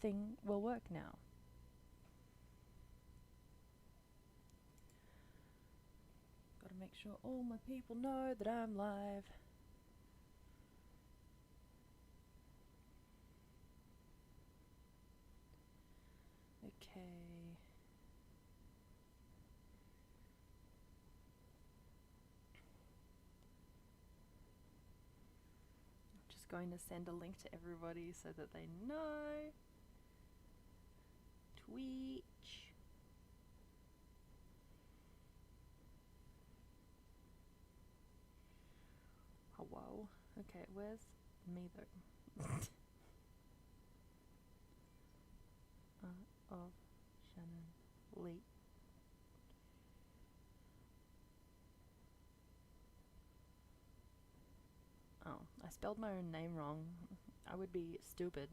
thing will work now. Gotta make sure all my people know that I'm live. Okay. I'm just going to send a link to everybody so that they know. Twitch. Oh, whoa. Okay, where's me though? Of Shannon Lee. Oh, I spelled my own name wrong. I would be stupid.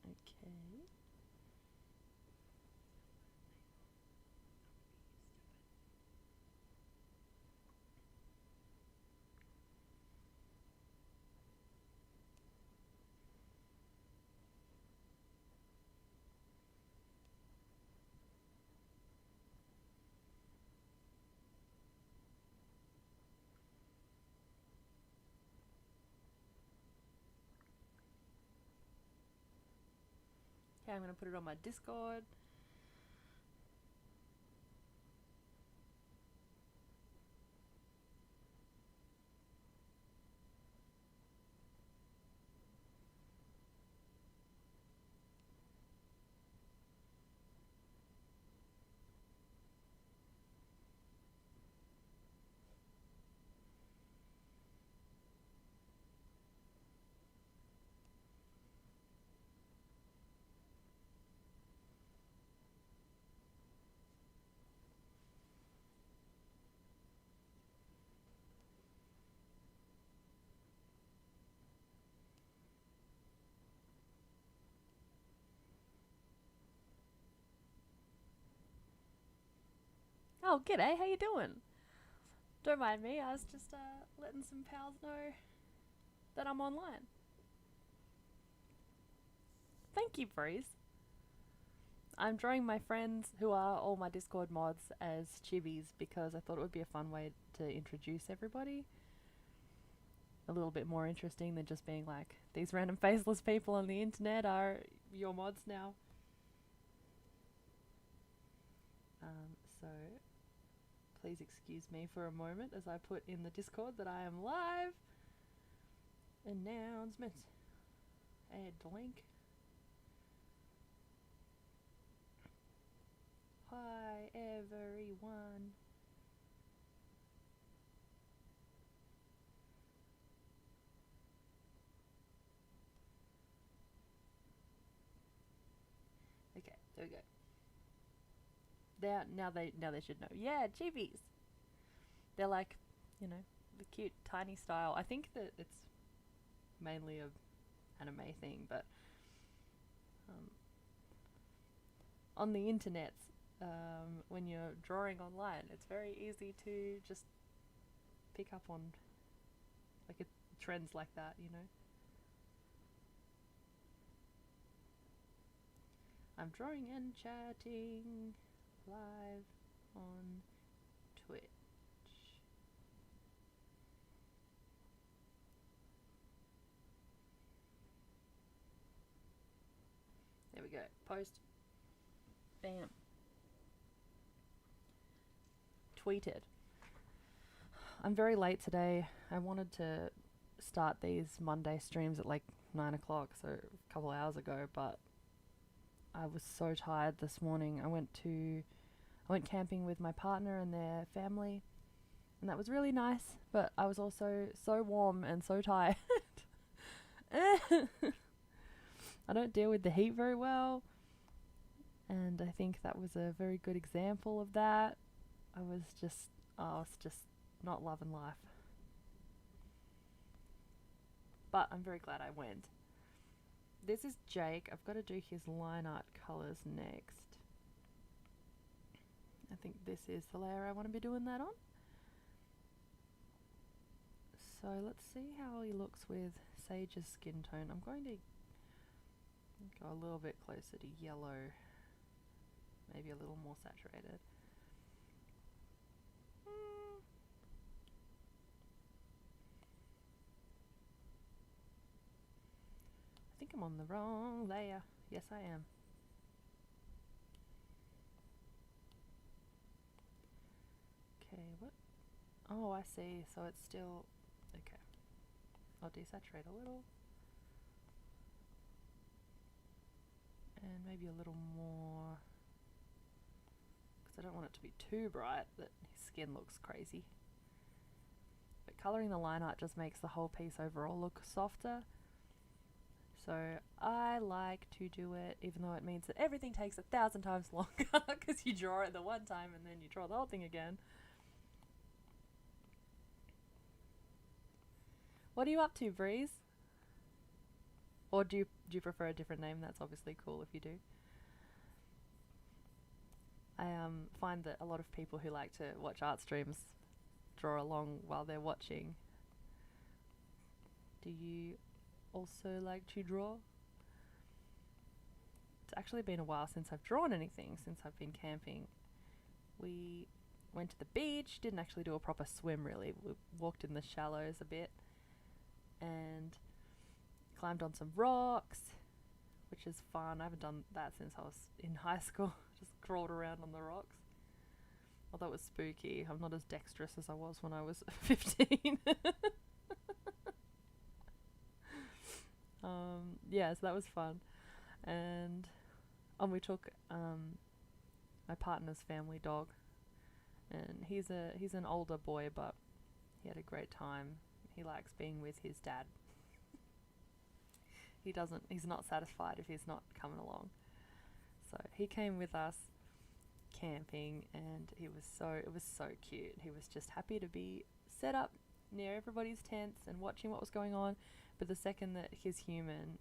Okay. Okay, I'm gonna put it on my Discord. Oh, g'day, how you doing? Don't mind me, I was just letting some pals know that I'm online. Thank you, Breeze. I'm drawing my friends, who are all my Discord mods, as Chibis because I thought it would be a fun way to introduce everybody. A little bit more interesting than just being like, these random faceless people on the internet are your mods now. So please excuse me for a moment as I put in the Discord that I am live. Announcement. Add link. Hi everyone. Okay, there we go. Now they should know. Yeah, Chibis. They're like, you know, the cute tiny style. I think that it's mainly a anime thing, but on the internet, when you're drawing online, it's very easy to just pick up on like trends like that, you know. I'm drawing and chatting live on Twitch. There we go. Post. Bam. Tweeted. I'm very late today. I wanted to start these Monday streams at like 9 o'clock, so a couple hours ago, but I was so tired this morning. I went camping with my partner and their family, and that was really nice, but I was also so warm and so tired. I don't deal with the heat very well, and I think that was a very good example of that. I was just not loving life. But I'm very glad I went. This is Jake. I've got to do his line art colours next. this is the layer I want to be doing that on. So let's see how he looks with Sage's skin tone. I'm going to go a little bit closer to yellow, maybe a little more saturated. I think I'm on the wrong layer. Yes, I am. Okay, what? Oh, I see. So it's still... Okay. I'll desaturate a little. And maybe a little more, because I don't want it to be too bright that his skin looks crazy. But colouring the line art just makes the whole piece overall look softer. So I like to do it, even though it means that everything takes 1,000 times longer because you draw it the one time and then you draw the whole thing again. What are you up to, Breeze? Or do you prefer a different name? That's obviously cool if you do. I find that a lot of people who like to watch art streams draw along while they're watching. Do you also like to draw? It's actually been a while since I've drawn anything, since I've been camping. We went to the beach, didn't actually do a proper swim really. We walked in the shallows a bit and climbed on some rocks, which is fun. I haven't done that since I was in high school. Just crawled around on the rocks. Although it was spooky. I'm not as dexterous as I was when I was 15. Yeah, so that was fun. And we took my partner's family dog, and he's an older boy, but he had a great time. He likes being with his dad. He's not satisfied if he's not coming along. So he came with us camping, and it was so cute. He was just happy to be set up near everybody's tents and watching what was going on. But the second that his human,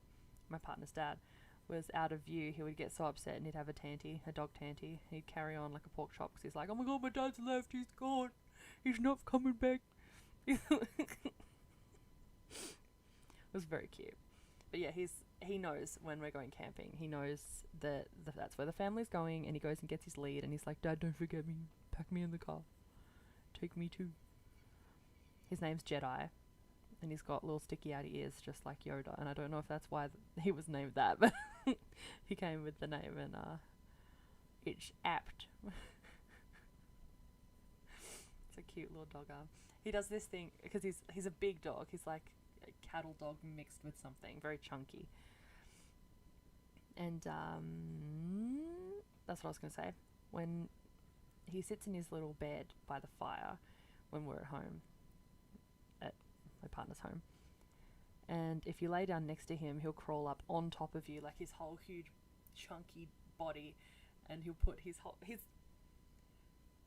my partner's dad, was out of view, he would get so upset and he'd have a dog tanty. He'd carry on like a pork chop because he's like, oh my god, my dad's left, he's gone, he's not coming back. It was very cute. But yeah, he knows when we're going camping. He knows that that's where the family's going, and he goes and gets his lead, and he's like, Dad, don't forget me. Pack me in the car. Take me too. His name's Jedi, and he's got little sticky out ears just like Yoda, and I don't know if that's why he was named that, but he came with the name, and it's apt. It's a cute little dog arm. He does this thing, because he's a big dog. He's like a cattle dog mixed with something, very chunky. And that's what I was going to say. When he sits in his little bed by the fire when we're at home, at my partner's home, and if you lay down next to him, he'll crawl up on top of you, like his whole huge chunky body, and he'll put his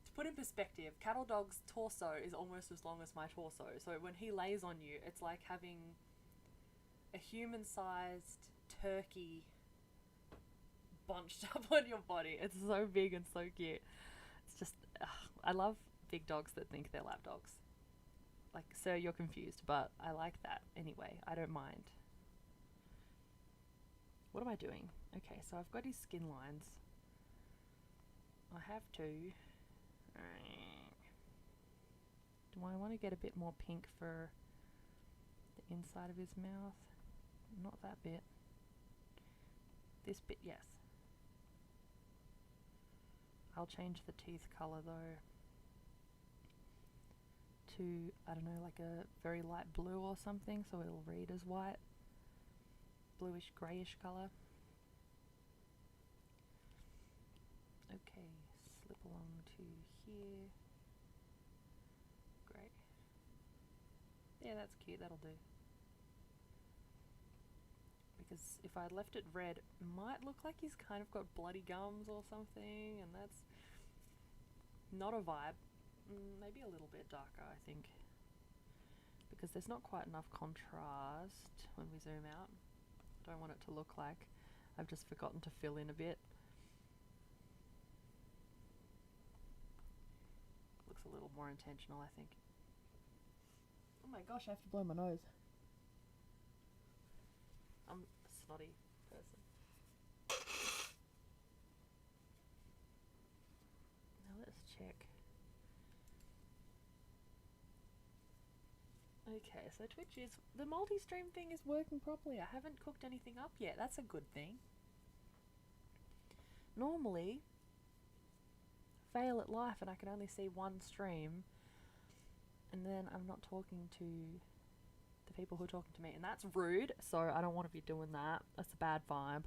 to put in perspective, cattle dog's torso is almost as long as my torso. So when he lays on you, it's like having a human-sized turkey bunched up on your body. It's so big and so cute. It's just, I love big dogs that think they're lap dogs. Like, sir, you're confused, but I like that anyway. I don't mind. What am I doing? Okay, so I've got his skin lines. I have to... Do I want to get a bit more pink for the inside of his mouth? Not that bit. This bit, yes. I'll change the teeth colour though to, I don't know, like a very light blue or something, so it'll read as white. Bluish greyish colour. Okay, slip along to here. Great. Yeah, that's cute, that'll do. Because if I left it red, it might look like he's kind of got bloody gums or something, and that's not a vibe. Maybe a little bit darker, I think, because there's not quite enough contrast when we zoom out. I don't want it to look like I've just forgotten to fill in a bit. looks a little more intentional, I think. Oh my gosh, I have to blow my nose. I'm a snotty person. Now let's check. Okay, so Twitch is... The multi-stream thing is working properly. I haven't cooked anything up yet. That's a good thing. Normally, fail at life and I can only see one stream, and then I'm not talking to the people who are talking to me, and that's rude, so I don't want to be doing that. That's a bad vibe.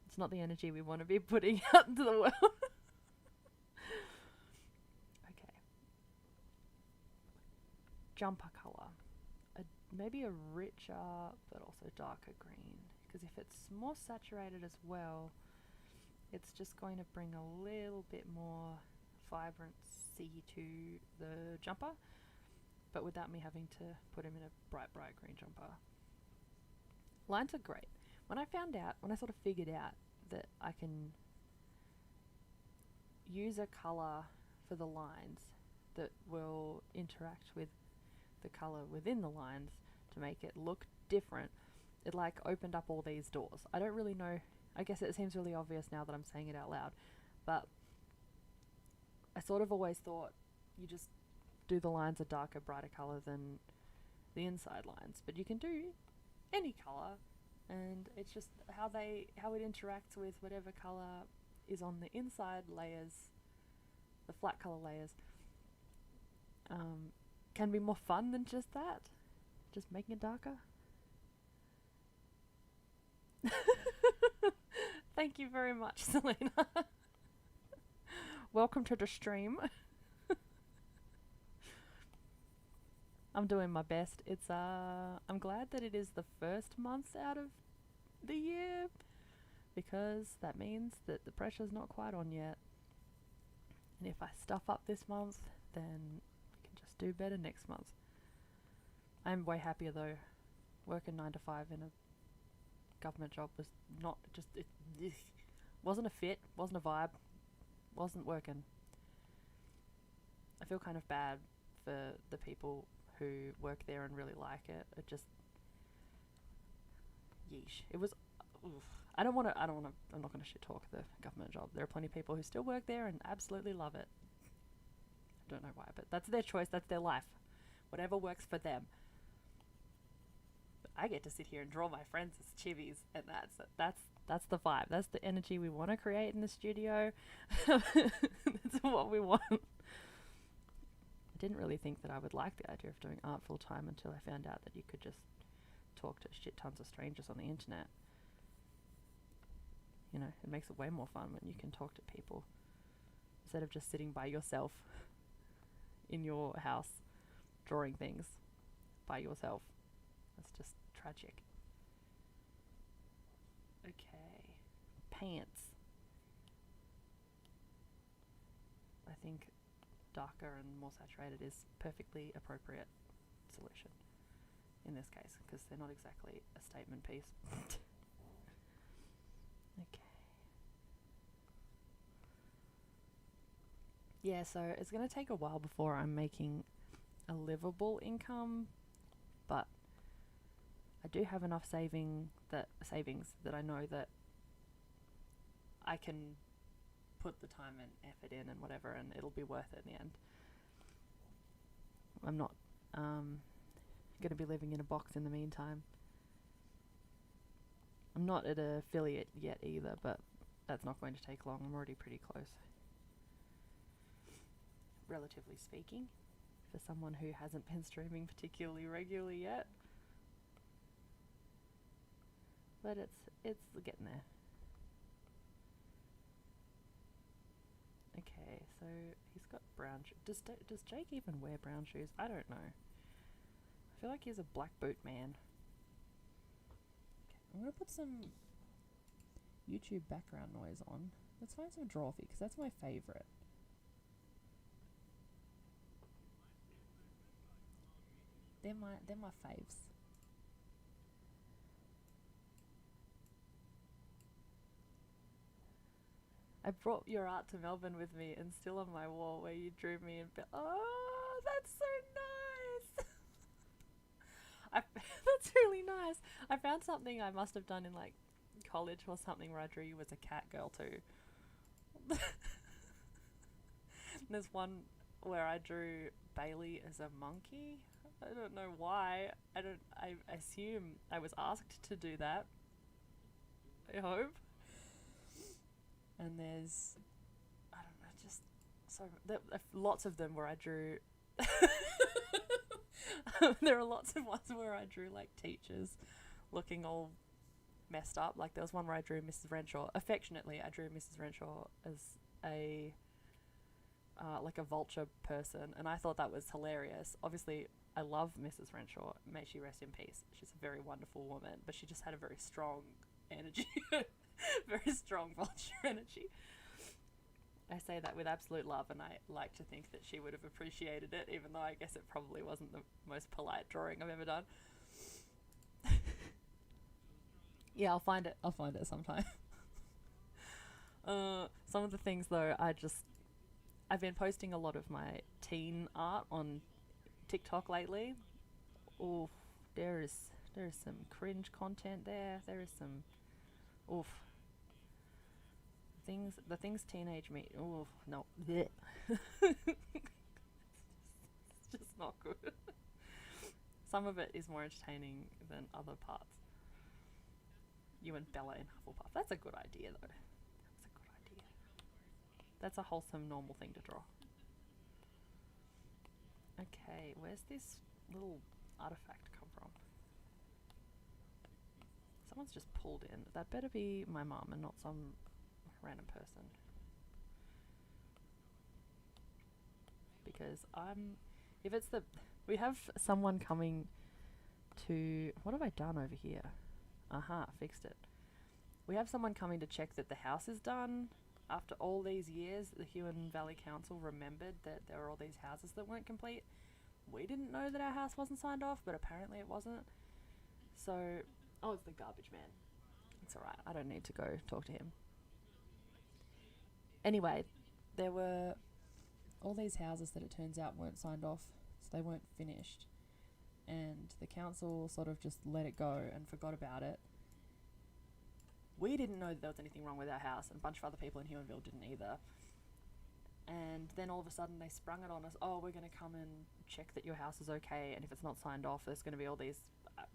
It's not the energy we want to be putting out into the world. Okay. Jumper colour. Maybe a richer but also darker green, because if it's more saturated as well, it's just going to bring a little bit more vibrancy to the jumper, but without me having to put him in a bright green jumper. Lines are great. When I sort of figured out that I can use a colour for the lines that will interact with the colour within the lines to make it look different, it like opened up all these doors. I don't really know, I guess it seems really obvious now that I'm saying it out loud, but I sort of always thought you just do the lines a darker, brighter colour than the inside lines, but you can do any colour, and it's just how it interacts with whatever colour is on the inside layers, the flat colour layers, can be more fun than just that, just making it darker. Thank you very much, Selena. Welcome to the stream. I'm doing my best. It's I'm glad that it is the first month out of the year, because that means that the pressure's not quite on yet. And if I stuff up this month, then we can just do better next month. I'm way happier though. Working 9 to 5 in a government job was not just, it wasn't a fit, wasn't a vibe, wasn't working. I feel kind of bad for the people who work there and really like it. It just, yeesh. It was, oof. I'm not going to shit talk the government job. There are plenty of people who still work there and absolutely love it. I don't know why, but that's their choice, that's their life. Whatever works for them. But I get to sit here and draw my friends as Chibis, and that's the vibe. That's the energy we want to create in the studio. That's what we want. I didn't really think that I would like the idea of doing art full time until I found out that you could just talk to shit tons of strangers on the internet. You know, it makes it way more fun when you can talk to people instead of just sitting by yourself in your house drawing things by yourself. That's just tragic. Okay, pants. I think darker and more saturated is perfectly appropriate solution in this case, because they're not exactly a statement piece. Okay. Yeah, so it's going to take a while before I'm making a livable income, but I do have enough savings that I know that I can put the time and effort in and whatever, and it'll be worth it in the end. I'm not going to be living in a box in the meantime. I'm not at an affiliate yet either, but that's not going to take long. I'm already pretty close, relatively speaking, for someone who hasn't been streaming particularly regularly yet. But it's getting there. Okay, so he's got brown shoes. Does Jake even wear brown shoes? I don't know. I feel like he's a black boot man. Okay, I'm going to put some YouTube background noise on. Let's find some Drawfee, because that's my favourite. They're my faves. I brought your art to Melbourne with me, and still on my wall where you drew me and oh, that's so nice. That's really nice. I found something I must have done in like college or something where I drew you as a cat girl too. There's one where I drew Bailey as a monkey. I don't know why. I assume I was asked to do that. I hope. And there's, I don't know, just so lots of them where I drew. There are lots of ones where I drew like teachers looking all messed up. Like there was one where I drew Mrs. Renshaw. Affectionately, I drew Mrs. Renshaw as a like a vulture person, and I thought that was hilarious. Obviously, I love Mrs. Renshaw. May she rest in peace. She's a very wonderful woman, but she just had a very strong energy, very strong vulture energy. I say that with absolute love, and I like to think that she would have appreciated it, even though I guess it probably wasn't the most polite drawing I've ever done. Yeah, I'll find it sometime. Some of the things though, I've been posting a lot of my teen art on TikTok lately. Oof, there is some cringe content there. There is some oof. The things teenage me. Oof, no. Blech. It's just not good. Some of it is more entertaining than other parts. You and Bella in Hufflepuff. That's a good idea though. That's a good idea. That's a wholesome, normal thing to draw. Okay, where's this little artifact come from? Someone's just pulled in. That better be my mum and not some random person. Because we have someone coming to, what have I done over here? Aha, fixed it. We have someone coming to check that the house is done. After all these years, the Huon Valley Council remembered that there were all these houses that weren't complete. We didn't know that our house wasn't signed off, but apparently it wasn't. So, oh, it's the garbage man. It's alright, I don't need to go talk to him. Anyway, there were all these houses that it turns out weren't signed off, so they weren't finished. And the council sort of just let it go and forgot about it. We didn't know that there was anything wrong with our house, and a bunch of other people in Huonville didn't either. And then all of a sudden they sprung it on us. Oh, we're going to come and check that your house is okay, and if it's not signed off, there's going to be all these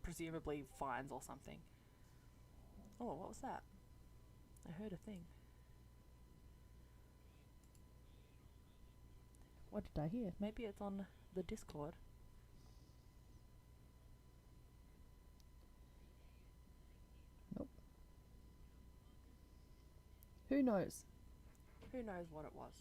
presumably fines or something. Oh, what was that? I heard a thing. What did I hear? Maybe it's on the Discord. Nope. Who knows? Who knows what it was?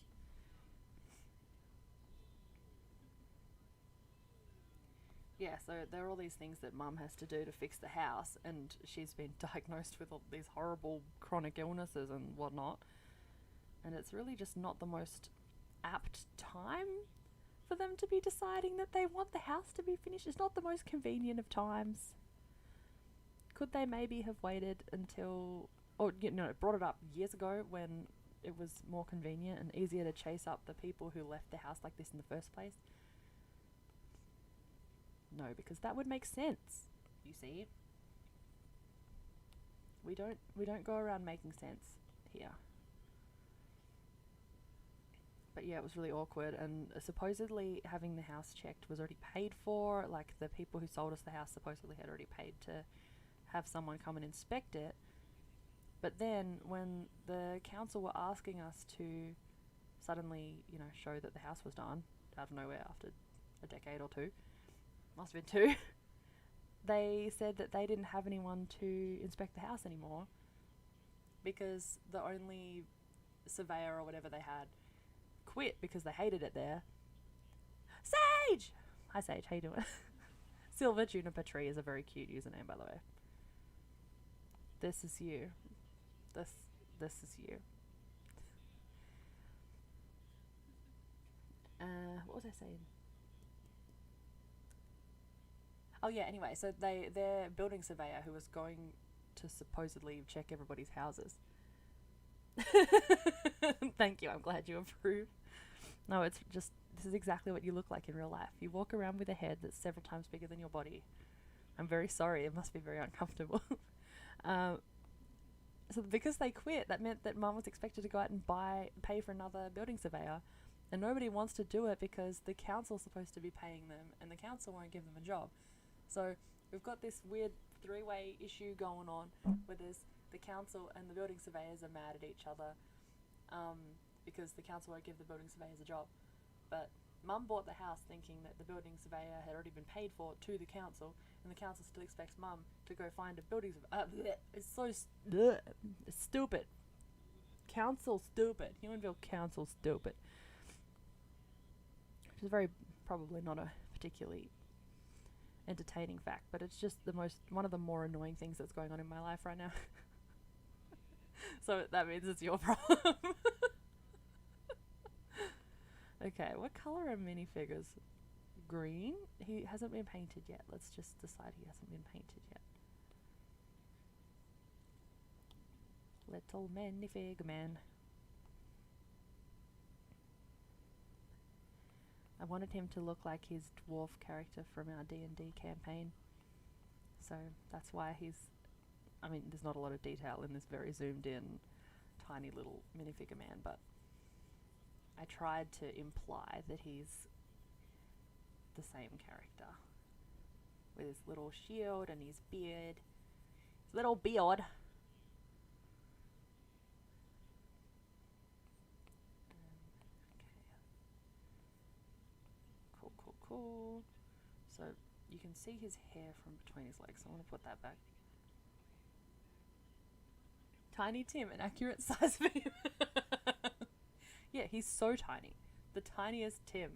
Yeah, so there are all these things that Mum has to do to fix the house, and she's been diagnosed with all these horrible chronic illnesses and whatnot. And it's really just not the most apt time for them to be deciding that they want the house to be finished. It's not the most convenient of times. Could they maybe have waited until, or brought it up years ago when it was more convenient and easier to chase up the people who left the house like this in the first place? No, because that would make sense. You see? We don't go around making sense here. But yeah, it was really awkward, and supposedly having the house checked was already paid for. Like, the people who sold us the house supposedly had already paid to have someone come and inspect it. But then when the council were asking us to suddenly, show that the house was done out of nowhere after a decade or two, must have been 2, they said that they didn't have anyone to inspect the house anymore because the only surveyor or whatever they had quit because they hated it there. Sage! Hi Sage, how you doing? Silver Juniper Tree is a very cute username, by the way. This is you. This is you. What was I saying? Oh yeah, anyway, so their building surveyor who was going to supposedly check everybody's houses Thank you. I'm glad you approve. No, it's just this is exactly what you look like in real life. You walk around with a head that's several times bigger than your body. I'm very sorry. It must be very uncomfortable. um, so because they quit, that meant that Mum was expected to go out and pay for another building surveyor, and nobody wants to do it because the council's supposed to be paying them, and the council won't give them a job. So we've got this weird three-way issue going on where there's the council and the building surveyors are mad at each other because the council won't give the building surveyors a job. But Mum bought the house thinking that the building surveyor had already been paid for to the council, and the council still expects Mum to go find a building surveyor. It's so it's stupid. Council stupid. Humanville Council stupid. Which is very probably not a particularly entertaining fact, but it's just one of the more annoying things that's going on in my life right now. So that means it's your problem. Okay, what color are minifigures? Green? He hasn't been painted yet. Let's just decide he hasn't been painted yet. Little minifig man. I wanted him to look like his dwarf character from our D&D campaign. So that's why I mean, there's not a lot of detail in this very zoomed in, tiny little minifigure man, but I tried to imply that he's the same character. With his little shield and his beard. His little beard. Okay. Cool. So you can see his hair from between his legs. So I want to put that back. Tiny Tim, an accurate size for him. Yeah, he's so tiny. The tiniest Tim.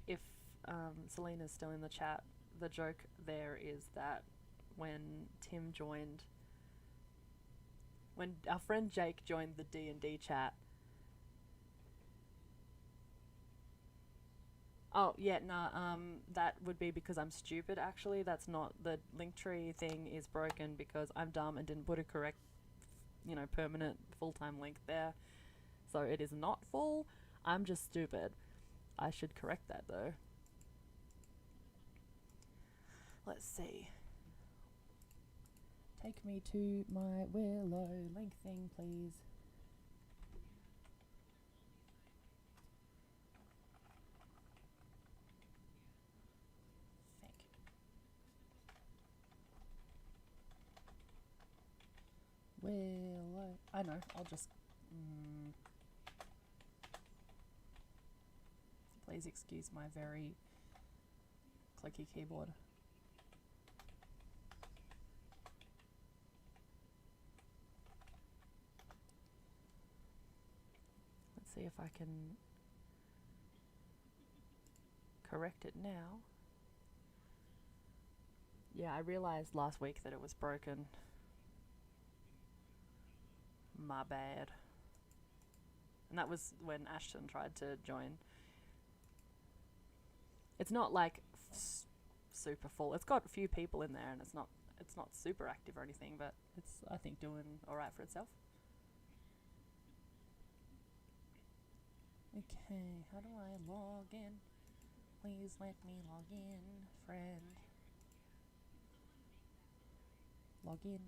If Selena's still in the chat, the joke there is that when our friend Jake joined the D&D chat. Oh, yeah, that would be because I'm stupid, actually. That's not, the Linktree thing is broken because I'm dumb and didn't put a correct, permanent full-time link there. So it is not full. I'm just stupid. I should correct that, though. Let's see. Take me to my Willow link thing, please. Willow. I know, I'll just... Please excuse my very clicky keyboard. Let's see if I can correct it now. Yeah, I realized last week that it was broken. My bad. And that was when Ashton tried to join. It's not like super full. It's got a few people in there, and it's not super active or anything, but it's, I think, doing alright for itself. Okay, how do I log in? Please let me log in, friend. Log in.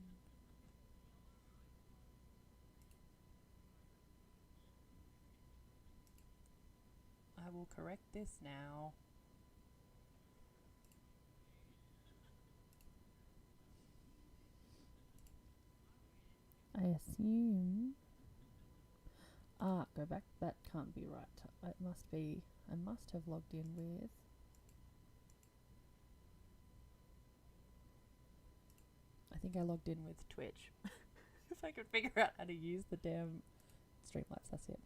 I will correct this now. I assume... go back. That can't be right. It must be... I must have logged in with... I think I logged in with Twitch. If I could figure out how to use the damn Streamlabs, that's it.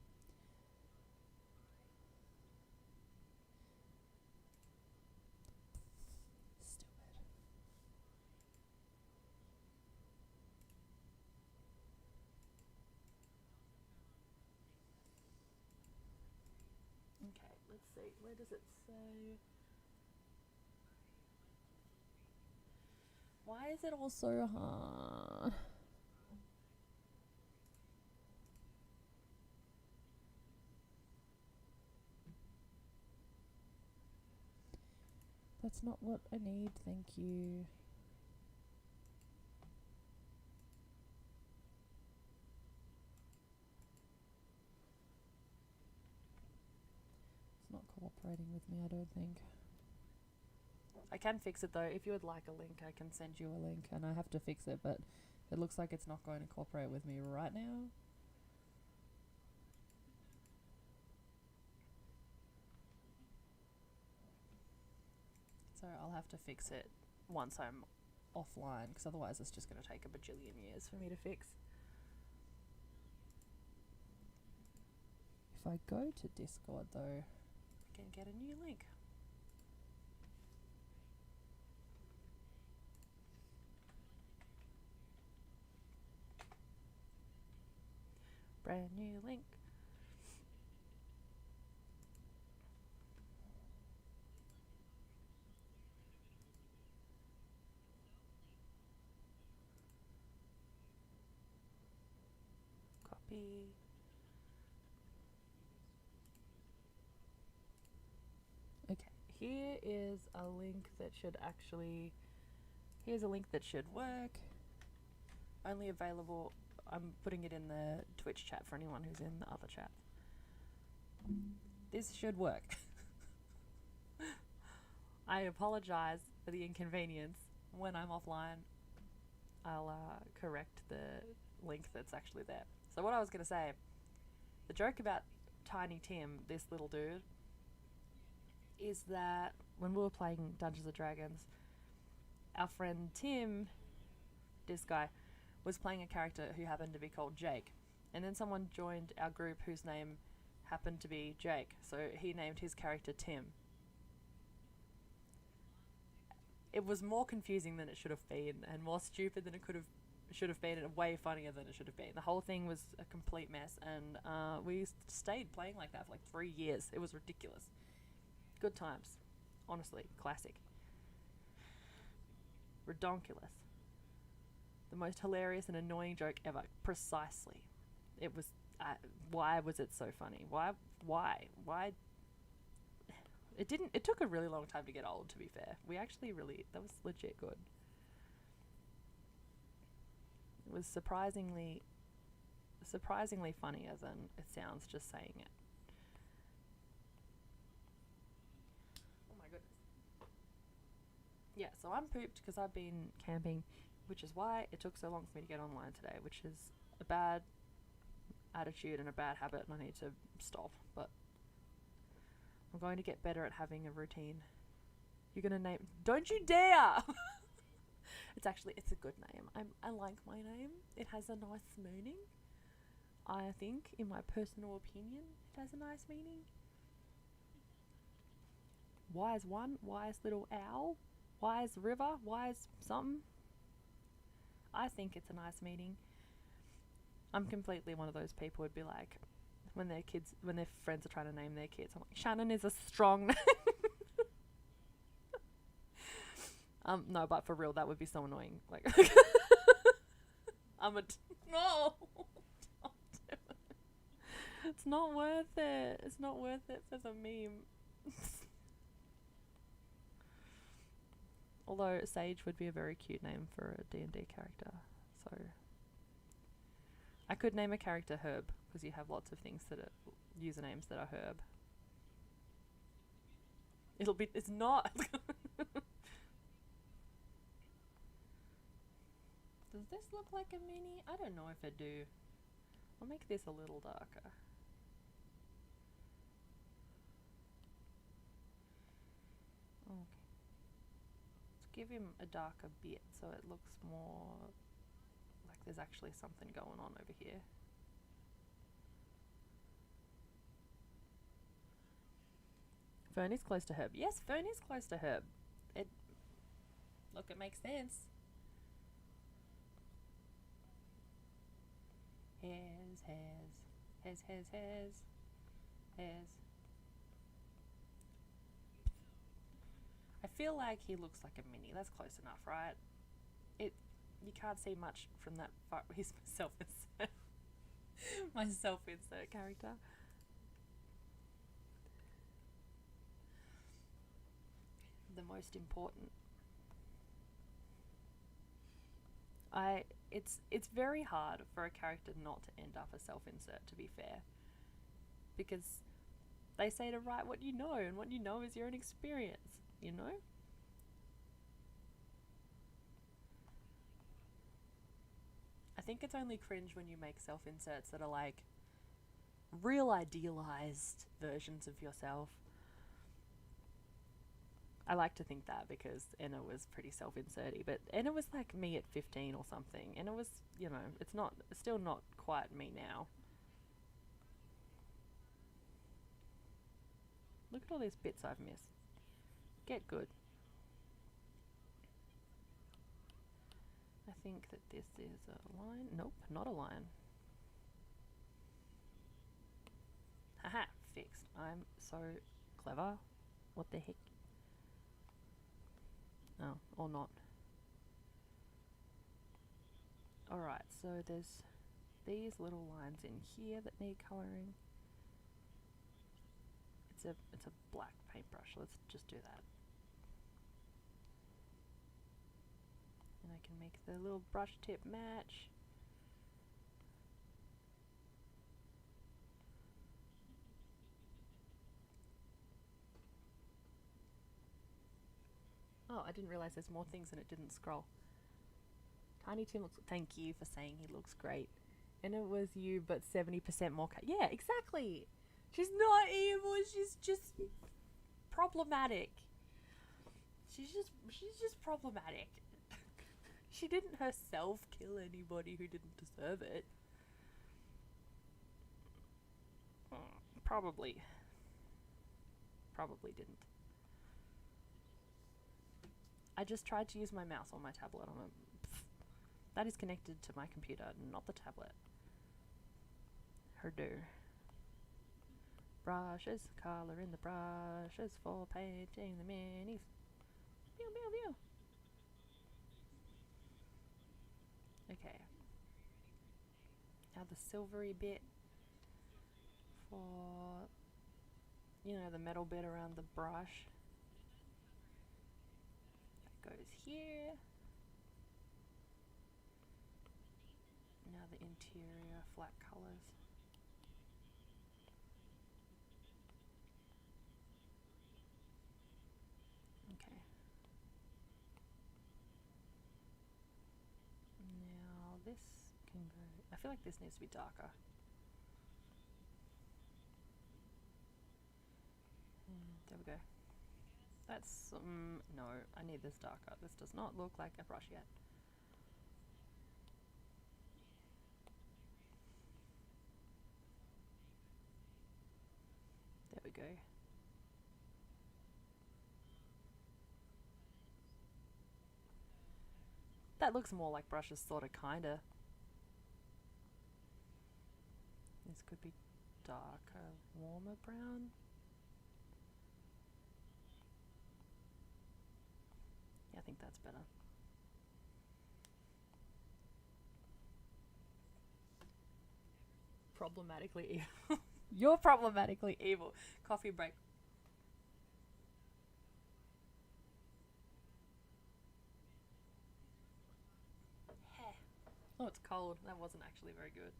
Okay, let's see. Where does it say? Why is it all so hard? That's not what I need, thank you. It's not cooperating with me, I don't think. I can fix it though. If you would like a link, I can send you a link, and I have to fix it, but it looks like it's not going to cooperate with me right now. So I'll have to fix it once I'm offline, because otherwise it's just going to take a bajillion years for me to fix. If I go to Discord though, I can get a new link. Brand new link. Copy. Okay, here is a link that should actually, here's a link that should work. Only available, I'm putting it in the Twitch chat for anyone who's in the other chat. This should work. I apologize for the inconvenience. When I'm offline, I'll correct the link that's actually there. So what I was going to say, the joke about Tiny Tim, this little dude, is that when we were playing Dungeons & Dragons, our friend Tim, this guy, was playing a character who happened to be called Jake. And then someone joined our group whose name happened to be Jake, so he named his character Tim. It was more confusing than it should have been, and more stupid than it should have been, and way funnier than it should have been. The whole thing was a complete mess, and we stayed playing like that for like 3 years. It was ridiculous. Good times. Honestly, classic. Redonkulous. The most hilarious and annoying joke ever. Precisely. It was, why was it so funny? Why? It took a really long time to get old, to be fair. That was legit good. It was surprisingly funnier than it sounds just saying it. Oh my goodness. Yeah, so I'm pooped because I've been camping, which is why it took so long for me to get online today, which is a bad attitude and a bad habit, and I need to stop, but I'm going to get better at having a routine. You're gonna name... Don't you dare! It's a good name. I like my name. It has a nice meaning. I think, in my personal opinion, it has a nice meaning. Wise one, wise little owl, wise river, wise something. I think it's a nice meaning. I'm completely one of those people who'd be like, when their friends are trying to name their kids, I'm like, Shannon is a strong name. No, but for real, that would be so annoying. Like, no, don't do it. It's not worth it. It's not worth it for the meme. Although Sage would be a very cute name for a D&D character, so I could name a character Herb, because you have lots of things that are usernames that are Herb. It's not. Does this look like a mini? I don't know if I do. I'll make this a little darker. Okay. Let's give him a darker bit so it looks more like there's actually something going on over here. Fern is close to Herb. Yes, Fern is close to Herb. Look, it makes sense. Hairs. I feel like he looks like a mini. That's close enough, right? You can't see much from that far. He's my self-insert character. the most important. It's very hard for a character not to end up a self-insert, to be fair, because they say to write what you know, and what you know is your own experience, you know? I think it's only cringe when you make self-inserts that are like real idealized versions of yourself. I like to think that because Enna was pretty self-inserty, but Enna was like me at 15 or something, and it was, you know, it's still not quite me now. Look at all these bits I've missed. Get good. I think that this is a line. Nope, not a line. Haha, fixed. I'm so clever. What the heck? Oh, or not. Alright, so there's these little lines in here that need colouring. It's a black paintbrush. Let's just do that. And I can make the little brush tip match. Oh, I didn't realise there's more things and it didn't scroll. Tiny Tim looks... Thank you for saying he looks great. And it was you, but 70% more... Yeah, exactly! She's not evil, she's just problematic. She's just problematic. She didn't herself kill anybody who didn't deserve it. Probably didn't. I just tried to use my mouse on my tablet. That is connected to my computer, not the tablet. Her do. Brushes, colour in the brushes for painting the minis. Meow, meow, meow. Okay. Now the silvery bit for, you know, the metal bit around the brush. That goes here. Now the interior flat colours. Okay. Now this can go... I feel like this needs to be darker. And there we go. That's... no, I need this darker. This does not look like a brush yet. There we go. That looks more like brushes, sorta, kinda. This could be darker, warmer brown. Yeah, I think that's better. Problematically evil. You're problematically evil. Coffee break. Oh, it's cold. That wasn't actually very good.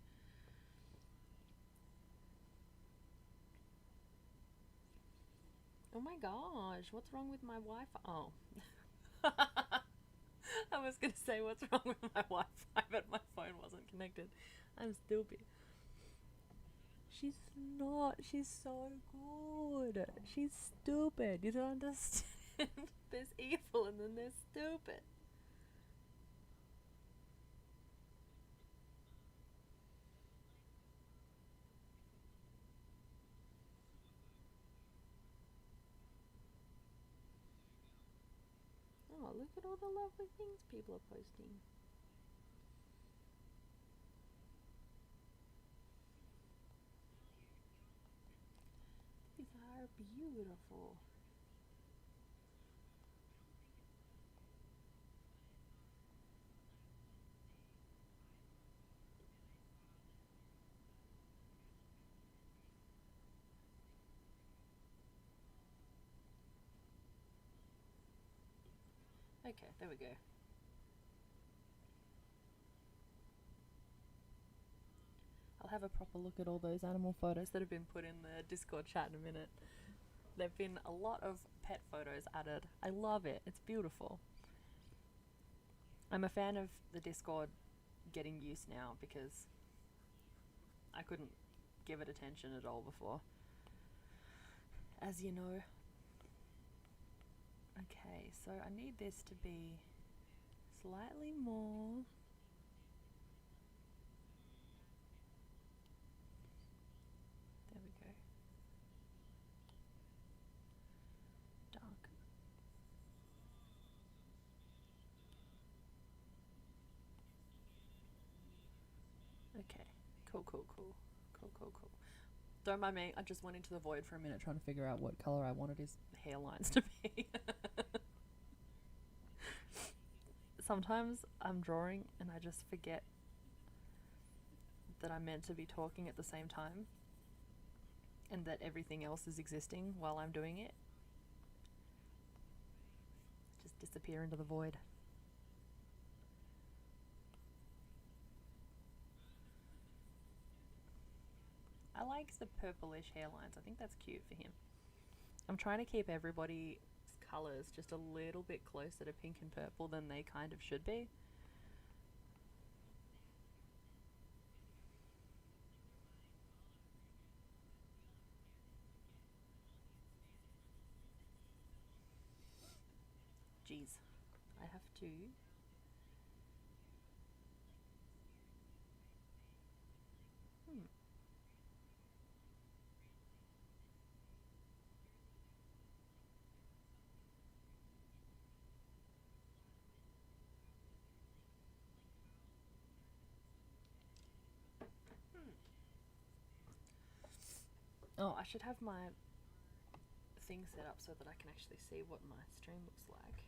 Oh my gosh, what's wrong with my Wi-Fi? Oh. I was gonna say what's wrong with my Wi-Fi, but my phone wasn't connected. I'm stupid. She's not. She's so good. She's stupid. You don't understand. There's evil and then there's stupid. Oh, look at all the lovely things people are posting. These are beautiful. Okay, there we go. I'll have a proper look at all those animal photos that have been put in the Discord chat in a minute. There've been a lot of pet photos added. I love it. It's beautiful. I'm a fan of the Discord getting use now because I couldn't give it attention at all before, as you know. Okay, so I need this to be slightly more. There we go. Dark. Okay, cool. Don't mind me, I just went into the void for a minute trying to figure out what colour I wanted his hairlines to be. Sometimes I'm drawing and I just forget that I'm meant to be talking at the same time and that everything else is existing while I'm doing it. Just disappear into the void. I like the purplish hairlines. I think that's cute for him. I'm trying to keep everybody's colours just a little bit closer to pink and purple than they kind of should be. Jeez, I have to. Oh, I should have my thing set up so that I can actually see what my stream looks like.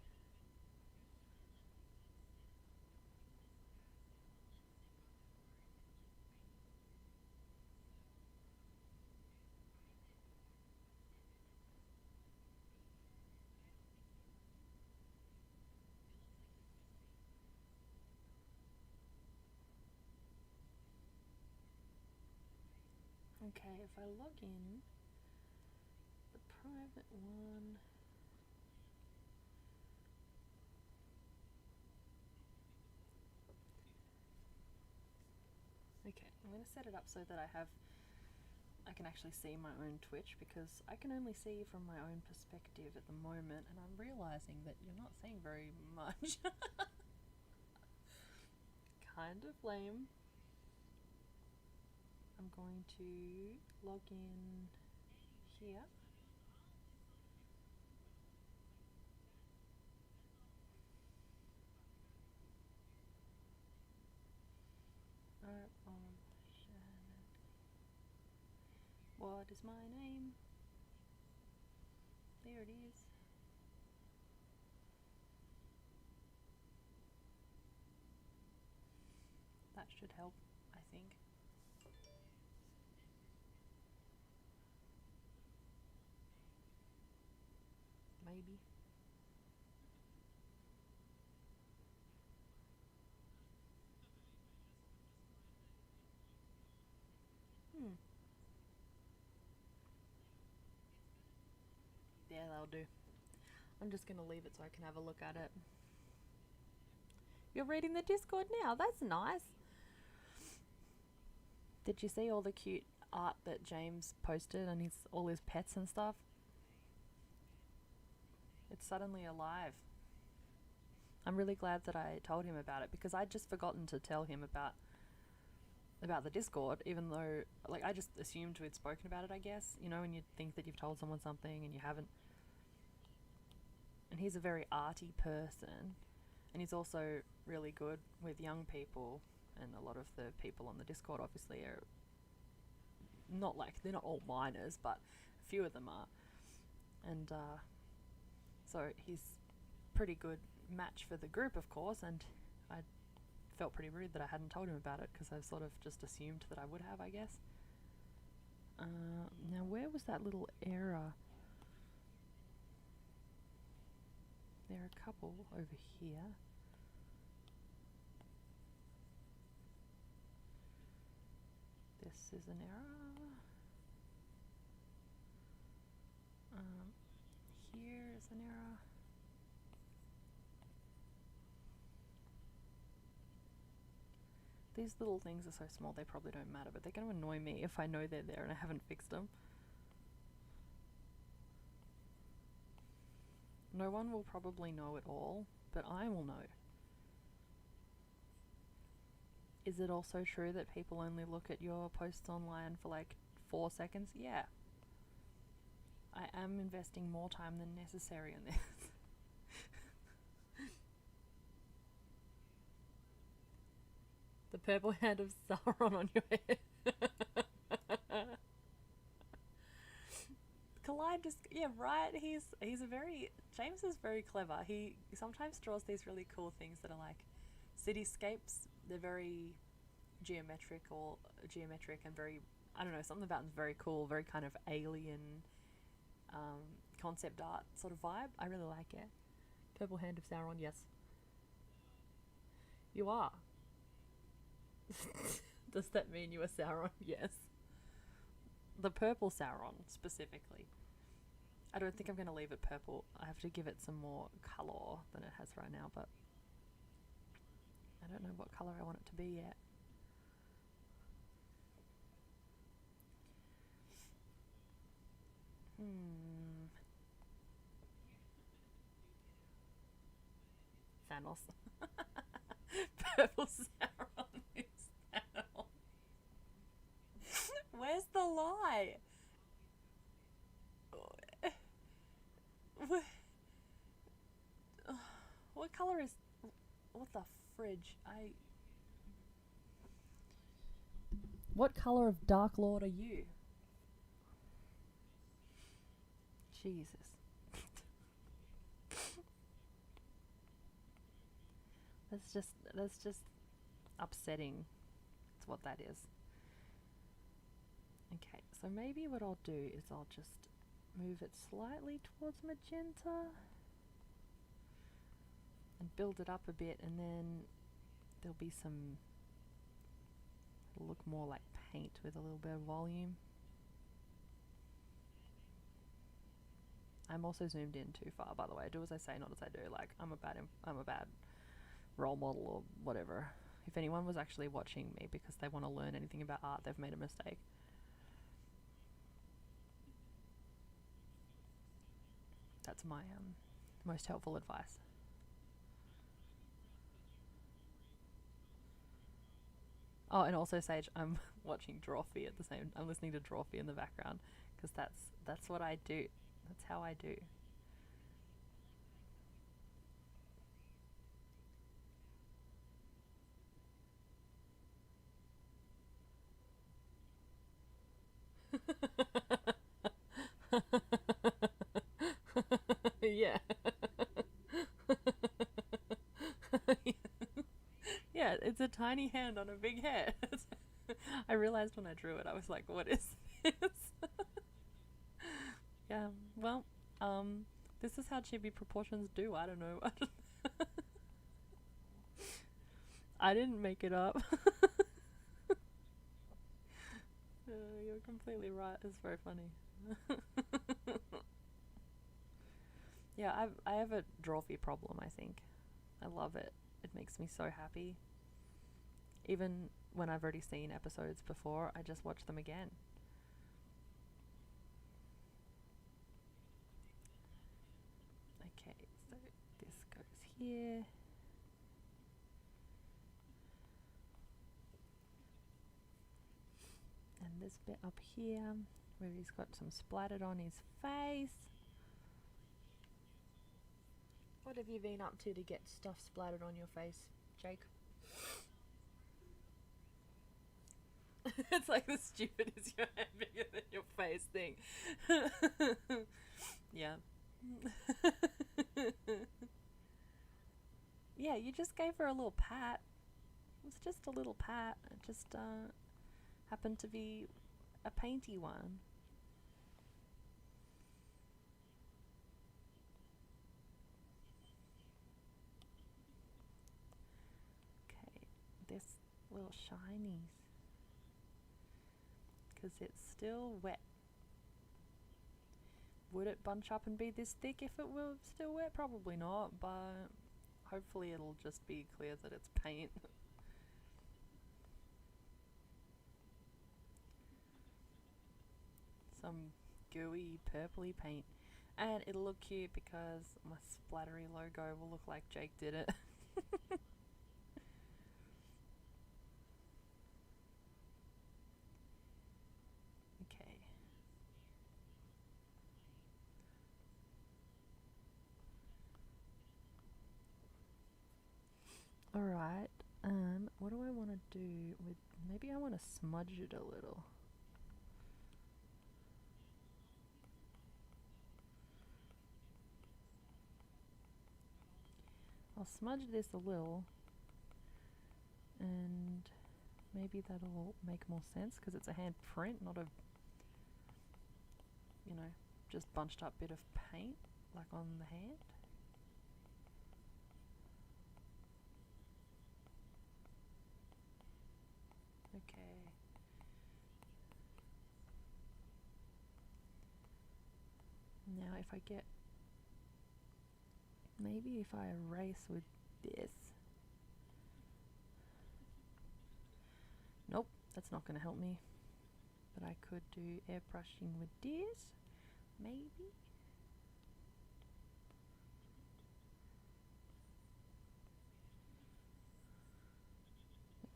Okay, if I log in, the private one. Okay, I'm going to set it up so that I can actually see my own Twitch, because I can only see from my own perspective at the moment, and I'm realizing that you're not seeing very much. Kind of lame. I'm going to log in here. What is my name? There it is. That should help, I think. Maybe. Yeah, that'll do. I'm just gonna leave it so I can have a look at it. You're reading the Discord now? That's nice. Did you see all the cute art that James posted and all his pets and stuff? It's suddenly alive. I'm really glad that I told him about it, because I'd just forgotten to tell him about the Discord, even though, like, I just assumed we'd spoken about it, I guess. You know, when you think that you've told someone something and you haven't. And he's a very arty person, and he's also really good with young people, and a lot of the people on the Discord obviously are not, like, they're not all minors, but a few of them are. And so he's pretty good match for the group, of course, and I felt pretty rude that I hadn't told him about it, because I sort of just assumed that I would have, I guess. Now, where was that little error? There are a couple over here. This is an error. Here is an error. These little things are so small they probably don't matter, but they're going to annoy me if I know they're there and I haven't fixed them. No one will probably know it all, but I will know. Is it also true that people only look at your posts online for like 4 seconds? Yeah. I am investing more time than necessary in this. The purple hand of Sauron on your head. Collide just, yeah, right. He's a very, James is very clever. He sometimes draws these really cool things that are like cityscapes. They're very geometric and very, I don't know, something about them's very cool, very kind of alien concept art sort of vibe. I really like it. Purple hand of Sauron, yes. You are. Does that mean you are Sauron? Yes. The purple Sauron, specifically. I don't think I'm going to leave it purple. I have to give it some more colour than it has right now, but I don't know what colour I want it to be yet. Thanos. Purple Sauron is Thanos. Where's the lie? What colour is... What the fridge? What colour of Dark Lord are you? Jesus. That's just upsetting. That's what that is. Okay, so maybe what I'll do is I'll just move it slightly towards magenta and build it up a bit, and then there'll be some, it'll look more like paint with a little bit of volume. I'm also zoomed in too far, by the way. Do as I say, not as I do. Like, I'm a bad role model or whatever. If anyone was actually watching me because they want to learn anything about art, they've made a mistake. That's my most helpful advice. Oh, and also Sage, I'm watching Drawfee at the same. I'm listening to Drawfee in the background because that's what I do. That's how I do. Yeah. Yeah, it's a tiny hand on a big head. I realized when I drew it, I was like, what is this? Yeah, well, this is how chibi proportions do. I don't know. I didn't make it up. You're completely right. It's very funny. Yeah, I have a Drawfee problem, I think. I love it. It makes me so happy. Even when I've already seen episodes before, I just watch them again. Okay, so this goes here. And this bit up here, where he's got some splattered on his face. What have you been up to get stuff splattered on your face, Jake? It's like the stupid is your head bigger than your face thing. Yeah. Yeah, you just gave her a little pat. It was just a little pat. It just happened to be a painty one. this little shinies. Because it's still wet. Would it bunch up and be this thick if it were still wet? Probably not, but hopefully it'll just be clear that it's paint. Some gooey purpley paint. And it'll look cute because my splattery logo will look like Jake did it. Okay. Alright, what do I want to do with, maybe I want to smudge it a little. I'll smudge this a little, and maybe that'll make more sense because it's a hand print, not a, you know, just bunched up bit of paint like on the hand. Okay. Now if I get, maybe if I erase with this. Nope, that's not going to help me. But I could do airbrushing with this, maybe.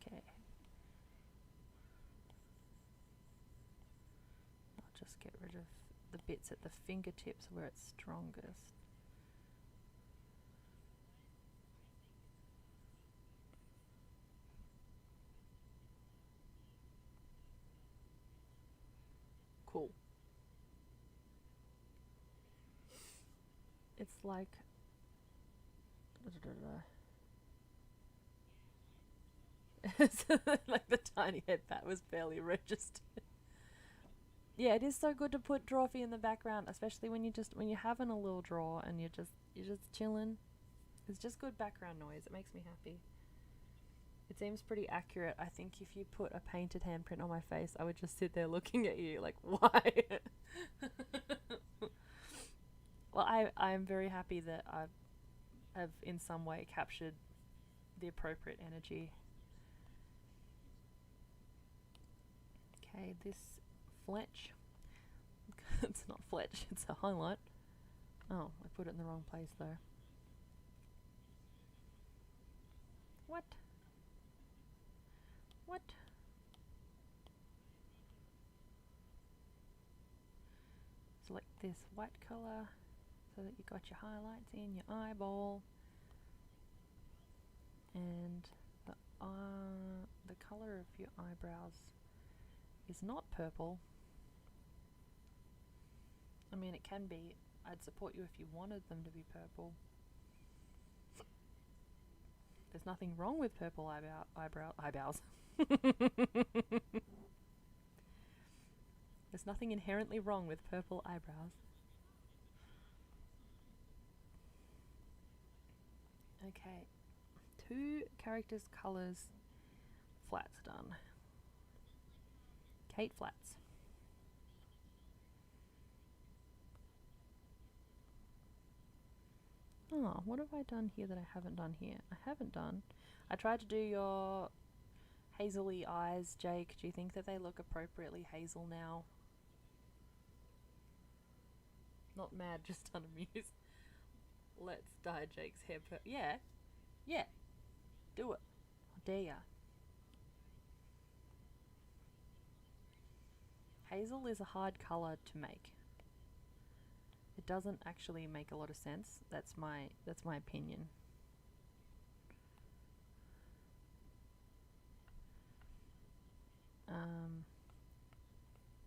Okay. I'll just get rid of the bits at the fingertips where it's strongest. Cool. It's like it's like the tiny head pat was barely registered. Yeah, it is so good to put Drawfee in the background, especially when you're having a little draw and you're just chilling. It's just good background noise. It makes me happy. It seems pretty accurate. I think if you put a painted handprint on my face, I would just sit there looking at you like, why? Well, I'm very happy that I have in some way captured the appropriate energy. Okay, this Fletch. It's not Fletch, it's a highlight. Oh, I put it in the wrong place though. What? What? Select this white colour so that you got your highlights in your eyeball. And the colour of your eyebrows is not purple. I mean, it can be. I'd support you if you wanted them to be purple. There's nothing wrong with purple eyebrows. There's nothing inherently wrong with purple eyebrows. Okay, 2 characters' colours, flats done. Kate Flats. Oh, what have I done here that I haven't done here? I tried to do your Hazely Eyes, Jake. Do you think that they look appropriately hazel now? Not mad, just unamused. Let's dye Jake's hair yeah. Yeah. Do it. I dare ya. Hazel is a hard colour to make. It doesn't actually make a lot of sense. That's my opinion.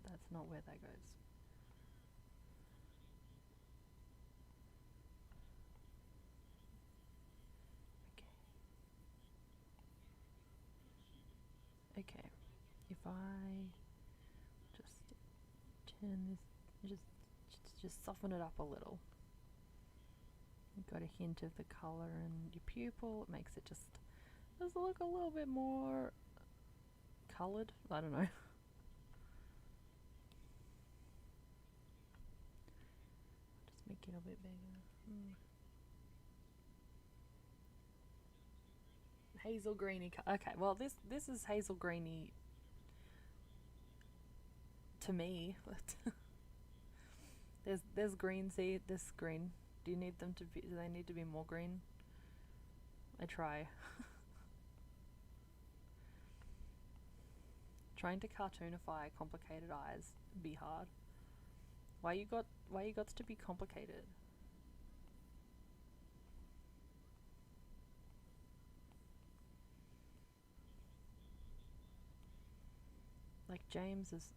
That's not where that goes. Okay. If I just turn this, just soften it up a little. You've got a hint of the colour in your pupil. It makes it just Does it look a little bit more coloured? I don't know. Just make it a bit bigger. Hazel greeny. Okay, well this is hazel greeny to me. there's green. See, this green. Do you need them to be? Do they need to be more green? I try. Trying to cartoonify complicated eyes be hard. Why you got to be complicated? Like James as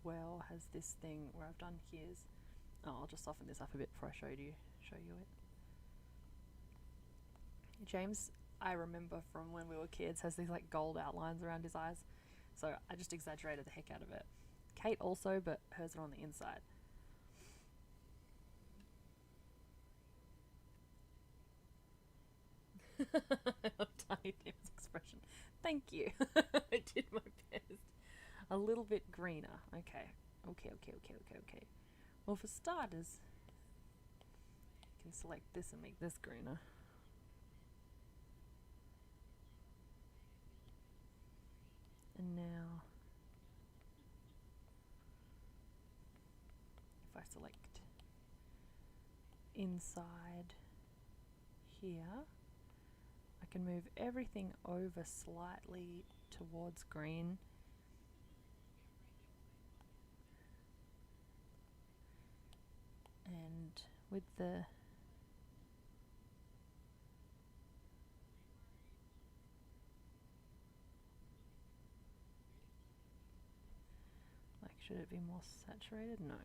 well has this thing where I've done his. Oh, I'll just soften this up a bit before I show you it. James, I remember from when we were kids, has these like gold outlines around his eyes. So I just exaggerated the heck out of it. Kate also, but hers are on the inside. I love Tiny Tim's expression. Thank you. I did my best. A little bit greener. Okay. Well, for starters, you can select this and make this greener. And now, if I select inside here, I can move everything over slightly towards green. And with the should it be more saturated? No.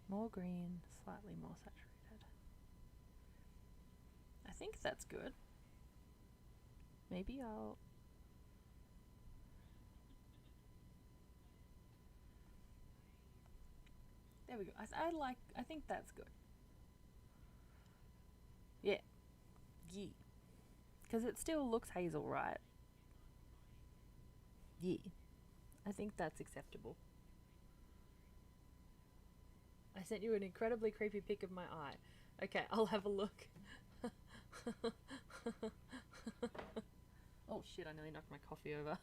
More green, slightly more saturated. I think that's good. Maybe I'll... There we go. I think that's good. Yeah. Because it still looks hazel, right? Yeah. I think that's acceptable. I sent you an incredibly creepy pic of my eye. Okay, I'll have a look. Oh shit, I nearly knocked my coffee over.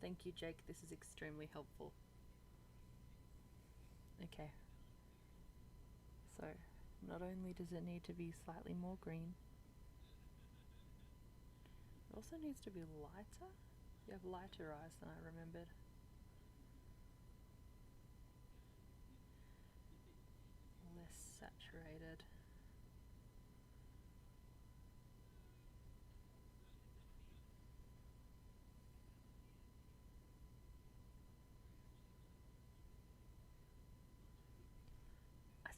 Thank you, Jake. This is extremely helpful. Okay. So, not only does it need to be slightly more green, it also needs to be lighter. You have lighter eyes than I remembered. Less saturated.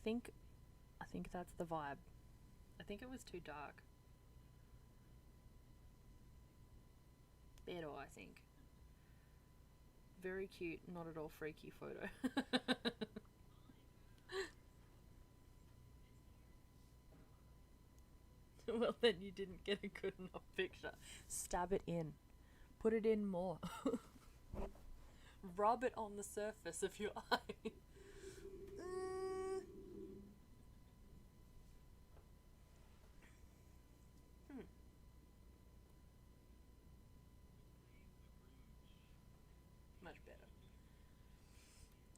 I think that's the vibe. I think it was too dark. Better, I think. Very cute, not at all freaky photo. Well, then you didn't get a good enough picture. Stab it in. Put it in more. Rub it on the surface of your eye. Much better.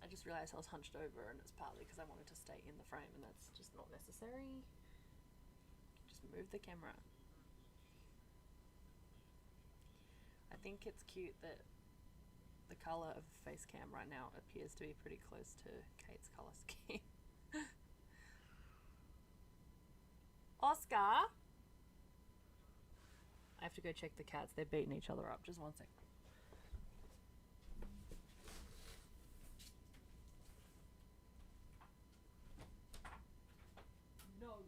I just realised I was hunched over, and it's partly because I wanted to stay in the frame, and that's just not necessary. Just move the camera. I think it's cute that the colour of the face cam right now appears to be pretty close to Kate's colour scheme. Oscar! I have to go check the cats. They're beating each other up. Just one sec. No.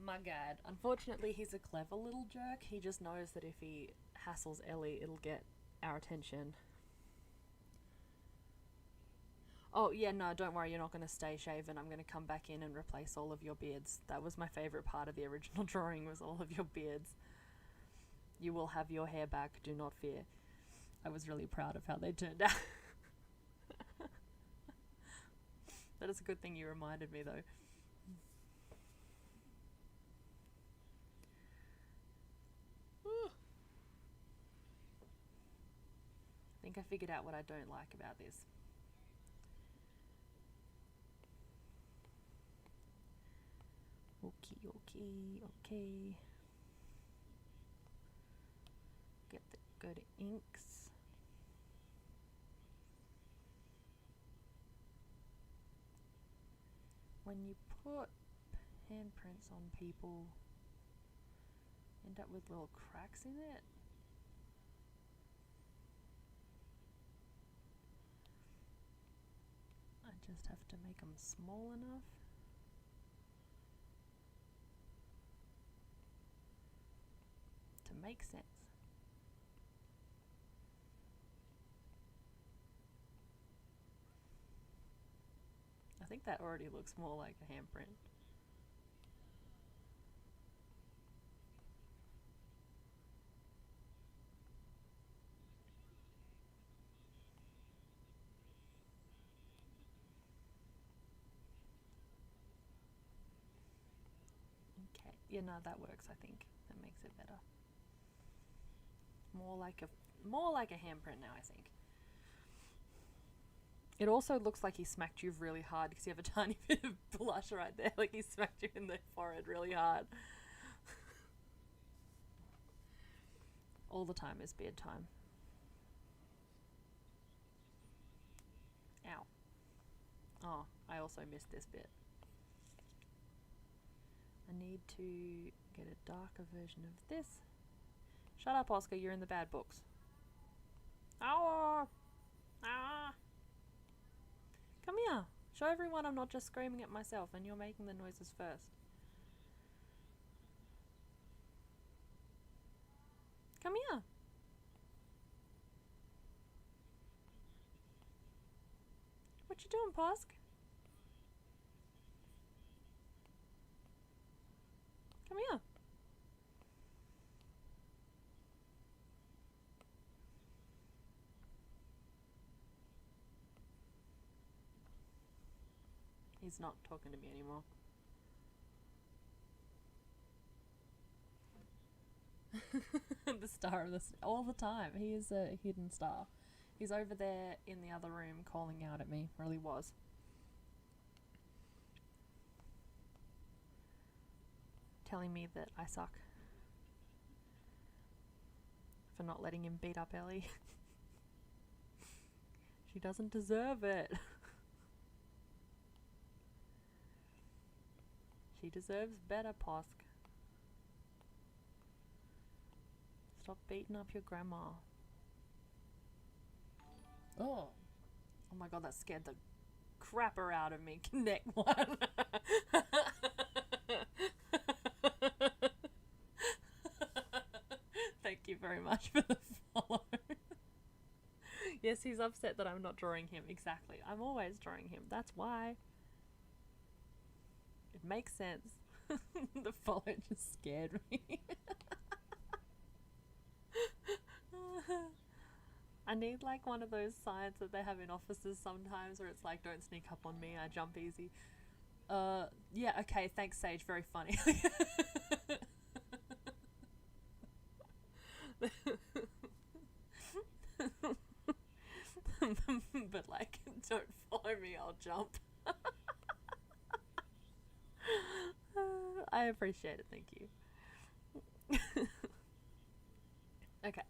My God. Unfortunately, he's a clever little jerk. He just knows that if he hassles Ellie, it'll get our attention. Oh, yeah, no, don't worry, you're not going to stay shaven. I'm going to come back in and replace all of your beards. That was my favourite part of the original drawing, was all of your beards. You will have your hair back, do not fear. I was really proud of how they turned out. That is a good thing you reminded me, though. I think I figured out what I don't like about this. Okay. Go to inks. When you put handprints on people, end up with little cracks in it. I just have to make them small enough. To make sense. I think that already looks more like a handprint. Okay, yeah, no, that works. I think that makes it better. More like a handprint now, I think. It also looks like he smacked you really hard because you have a tiny bit of blush right there. Like he smacked you in the forehead really hard. All the time is beard time. Ow. Oh, I also missed this bit. I need to get a darker version of this. Shut up, Oscar, you're in the bad books. Ow! Ah! Come here. Show everyone I'm not just screaming at myself and you're making the noises first. Come here. What you doing, Posk? Come here. He's not talking to me anymore. The star of this all the time. He is a hidden star. He's over there in the other room calling out at me. Really was. Telling me that I suck. For not letting him beat up Ellie. She doesn't deserve it. She deserves better, Posk. Stop beating up your grandma. Oh. Oh my god, that scared the crapper out of me. Connect one. Thank you very much for the follow. Yes, he's upset that I'm not drawing him. Exactly. I'm always drawing him. That's why. It makes sense. The follow just scared me. I need like one of those signs that they have in offices sometimes where it's like, don't sneak up on me, I jump easy. Yeah, okay, thanks Sage, very funny. But like, don't follow me, I'll jump. I appreciate it, thank you. Okay.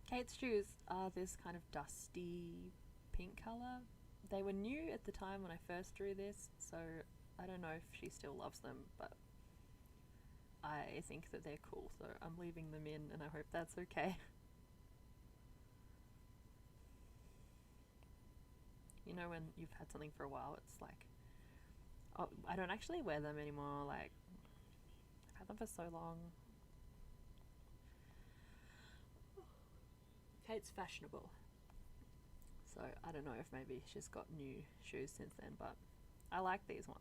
Kate's shoes are this kind of dusty pink colour. They were new at the time when I first drew this, so I don't know if she still loves them, but I think that they're cool, so I'm leaving them in and I hope that's okay. You know when you've had something for a while, it's like, oh, I don't actually wear them anymore, like, Had them for so long. Kate's fashionable. So I don't know if maybe she's got new shoes since then, but I like these ones.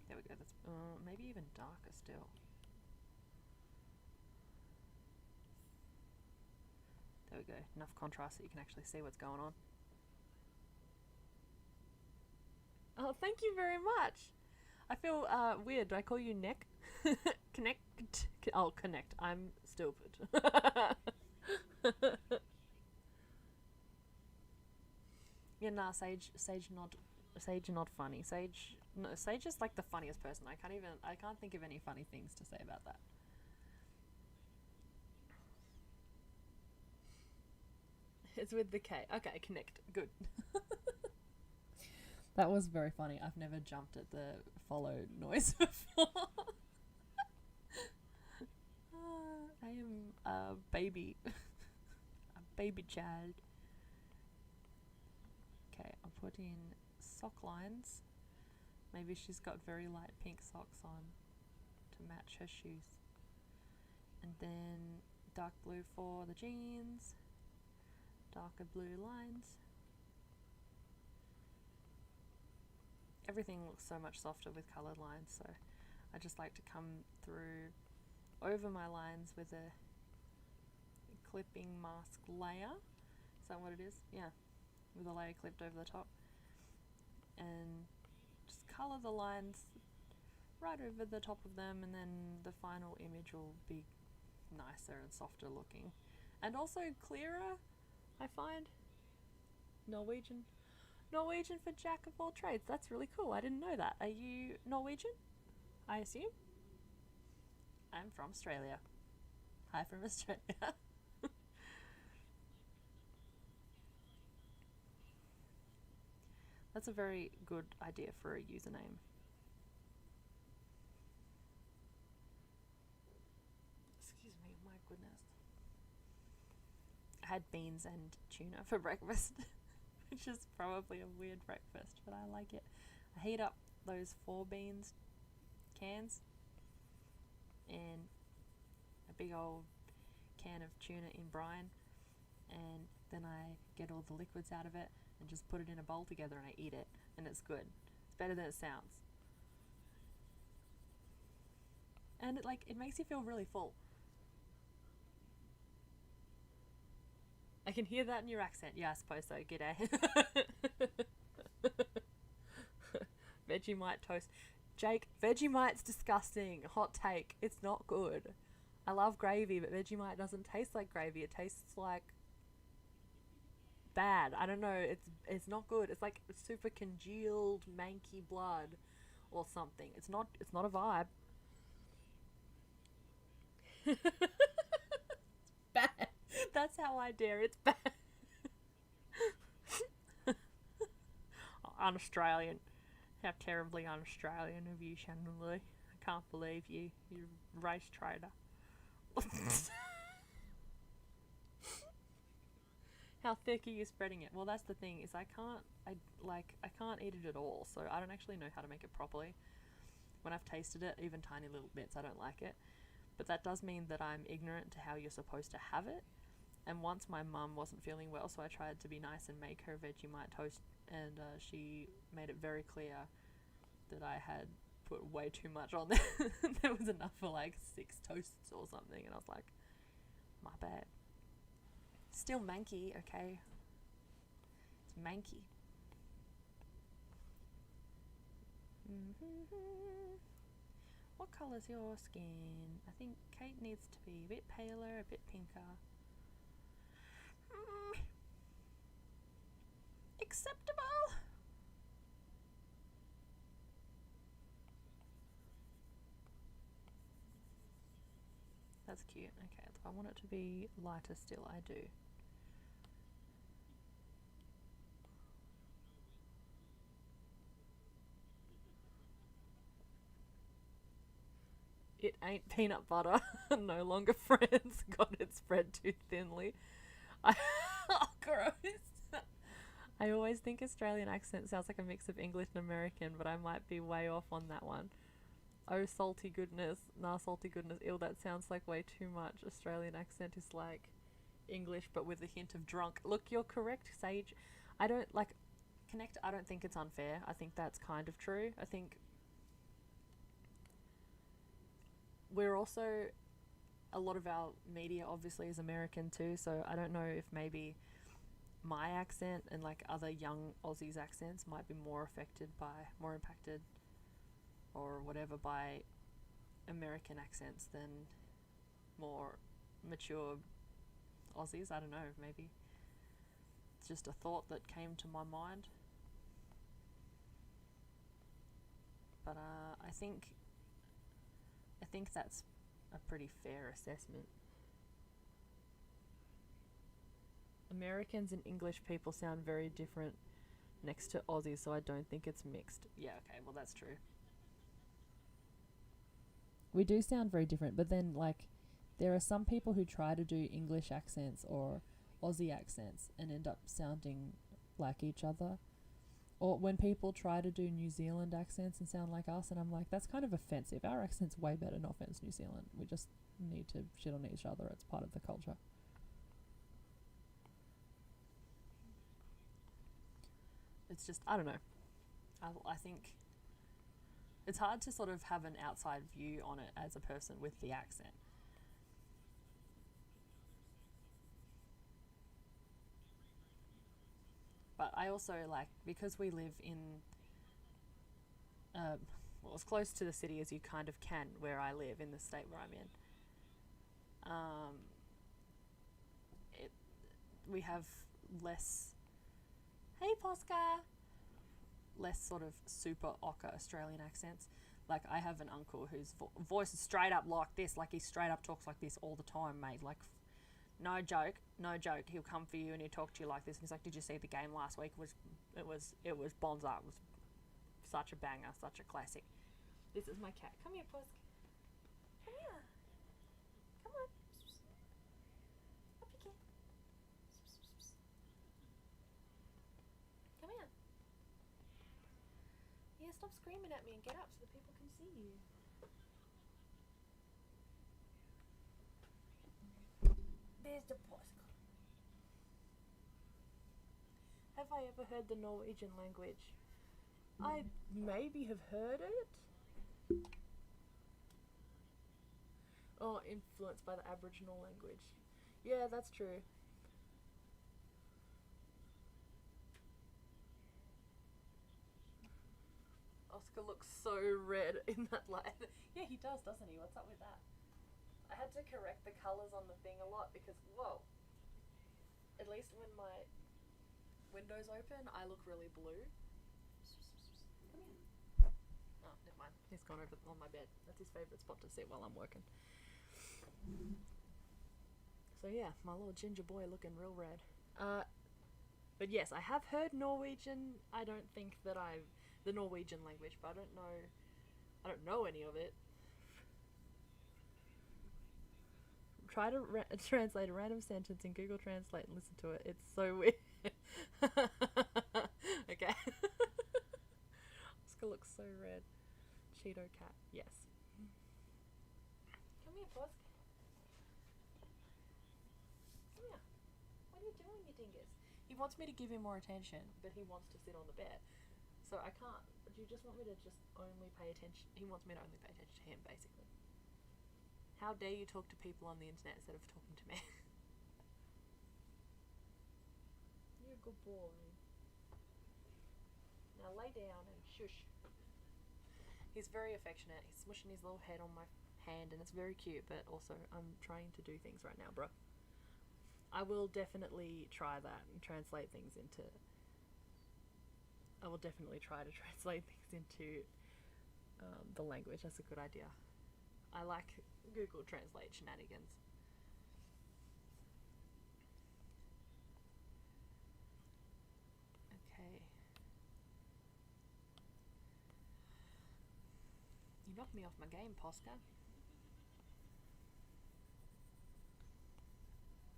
There we go. That's maybe even darker still. There we go. Enough contrast that you can actually see what's going on. Oh, thank you very much. I feel weird. Do I call you Nick? Connect. Oh, connect. I'm stupid. Yeah, nah, Sage not funny. Sage is like the funniest person. I can't think of any funny things to say about that. It's with the K. Okay, connect. Good. That was very funny. I've never jumped at the follow noise before. I am a baby. A baby child. Okay, I'll put in sock lines. Maybe she's got very light pink socks on to match her shoes. And then dark blue for the jeans. Darker blue lines. Everything looks so much softer with coloured lines, so I just like to come through over my lines with a clipping mask layer. Is that what it is? Yeah, with a layer clipped over the top. And just colour the lines right over the top of them, and then the final image will be nicer and softer looking. And also clearer, I find. Norwegian for jack of all trades. That's really cool. I didn't know that. Are you Norwegian? I assume? I'm from Australia. Hi from Australia. That's a very good idea for a username. Excuse me, my goodness. I had beans and tuna for breakfast. Which is probably a weird breakfast, but I like it. I heat up those 4 beans cans and a big old can of tuna in brine, and then I get all the liquids out of it and just put it in a bowl together and I eat it, and it's good. It's better than it sounds. And it makes you feel really full. I can hear that in your accent. Yeah, I suppose so. G'day. Vegemite toast. Jake, Vegemite's disgusting. Hot take. It's not good. I love gravy, but Vegemite doesn't taste like gravy. It tastes like bad. I don't know. It's not good. It's like super congealed, manky blood or something. It's not a vibe. Bad. That's how I dare. It's bad. Un-Australian. How terribly un-Australian of you, Shannon Lee. I can't believe you. You're a race traitor. How thick are you spreading it? Well, that's the thing, is I can't eat it at all, so I don't actually know how to make it properly. When I've tasted it, even tiny little bits, I don't like it. But that does mean that I'm ignorant to how you're supposed to have it. And once my mum wasn't feeling well, so I tried to be nice and make her Vegemite toast, and she made it very clear that I had put way too much on there. There was enough for like 6 toasts or something, and I was like, my bad. Still manky, okay? It's manky. What colour's your skin? I think Kate needs to be a bit paler, a bit pinker. Acceptable. That's cute. Okay, if I want it to be lighter still, I do. It ain't peanut butter. No longer friends. Got it spread too thinly. Oh, gross. I always think Australian accent sounds like a mix of English and American, but I might be way off on that one. Oh, salty goodness. Nah, salty goodness. Ew, that sounds like way too much. Australian accent is like English, but with a hint of drunk. Look, you're correct, Sage. I don't like connect. I don't think it's unfair. I think that's kind of true. I think we're also, a lot of our media obviously is American too, so I don't know if maybe my accent and like other young Aussies' accents might be more impacted or whatever by American accents than more mature Aussies. I don't know, maybe it's just a thought that came to my mind. But I think that's a pretty fair assessment. Americans and English people sound very different next to Aussies, so I don't think it's mixed. Yeah, okay, well that's true. We do sound very different, but then like there are some people who try to do English accents or Aussie accents and end up sounding like each other. Or when people try to do New Zealand accents and sound like us, and I'm like, that's kind of offensive. Our accent's way better, no offense, New Zealand. We just need to shit on each other. It's part of the culture. It's just, I don't know. I think it's hard to sort of have an outside view on it as a person with the accent. But I also like, because we live in, well, as close to the city as you kind of can where I live in the state where I'm in. Um, it, we have less, hey Posca, less sort of super ochre Australian accents. Like I have an uncle whose voice is straight up like this, like he straight up talks like this all the time, mate. Like no joke, no joke. He'll come for you and he'll talk to you like this. And he's like, "Did you see the game last week? It was bonza. It was such a banger, such a classic." This is my cat. Come here, Pusk. Come here. Come on. Up you can. Come here. Yeah, stop screaming at me and get up so that people can see you. There's the Pusk. Have I ever heard the Norwegian language? I maybe have heard it. Oh, influenced by the Aboriginal language. Yeah, that's true. Oscar looks so red in that light. Yeah, he does, doesn't he? What's up with that? I had to correct the colours on the thing a lot because, whoa. At least when my window's open, I look really blue. Come here. Oh, never mind. He's gone over on my bed. That's his favourite spot to sit while I'm working. So yeah, my little ginger boy looking real red. But yes, I have heard Norwegian. I don't think that I've the Norwegian language, but I don't know any of it. Try to translate a random sentence in Google Translate and listen to it. It's so weird. Okay. Oscar looks so red. Cheeto cat. Yes. Come here, Pusk. Come here. What are you doing, you dingus? He wants me to give him more attention, but he wants to sit on the bed. So I can't. Do you just want me to just only pay attention? He wants me to only pay attention to him, basically. How dare you talk to people on the internet instead of talking to me? You're a good boy. Now lay down and shush. He's very affectionate. He's smushing his little head on my hand and it's very cute, but also I'm trying to do things right now, bro. I will definitely try that and translate things into... I will definitely try to translate things into the language. That's a good idea. I like Google Translate shenanigans. Okay. You knocked me off my game, Posca.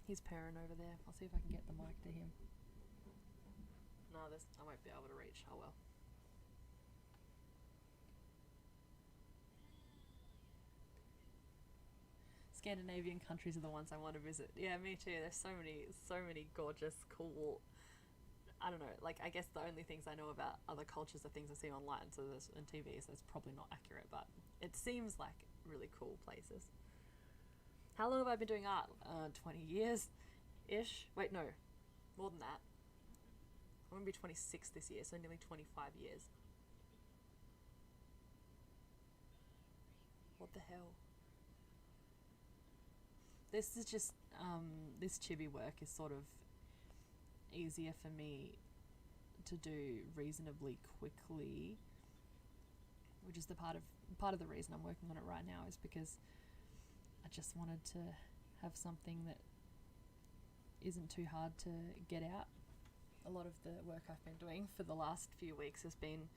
He's purring over there. I'll see if I can get the mic to him. No, I won't be able to reach. Oh well. Scandinavian countries are the ones I want to visit. Yeah, me too. There's so many gorgeous, cool. I don't know. Like, I guess the only things I know about other cultures are things I see online, so there's and TV, so it's probably not accurate, but it seems like really cool places. How long have I been doing art? 20 years ish. Wait, no, more than that. I'm gonna be 26 this year, so nearly 25 years. What the hell? This is just this chibi work is sort of easier for me to do reasonably quickly, which is the part of the reason I'm working on it right now, is because I just wanted to have something that isn't too hard to get out. A lot of the work I've been doing for the last few weeks has been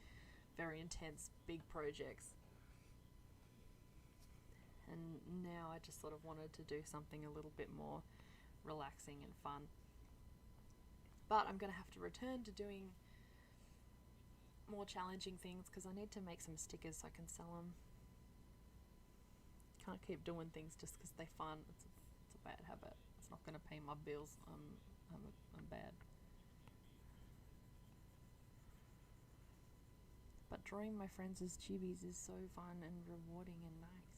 very intense, big projects. And now I just sort of wanted to do something a little bit more relaxing and fun. But I'm going to have to return to doing more challenging things because I need to make some stickers so I can sell them. Can't keep doing things just because they're fun. It's a bad habit. It's not going to pay my bills. I'm bad. But drawing my friends as chibis is so fun and rewarding and nice.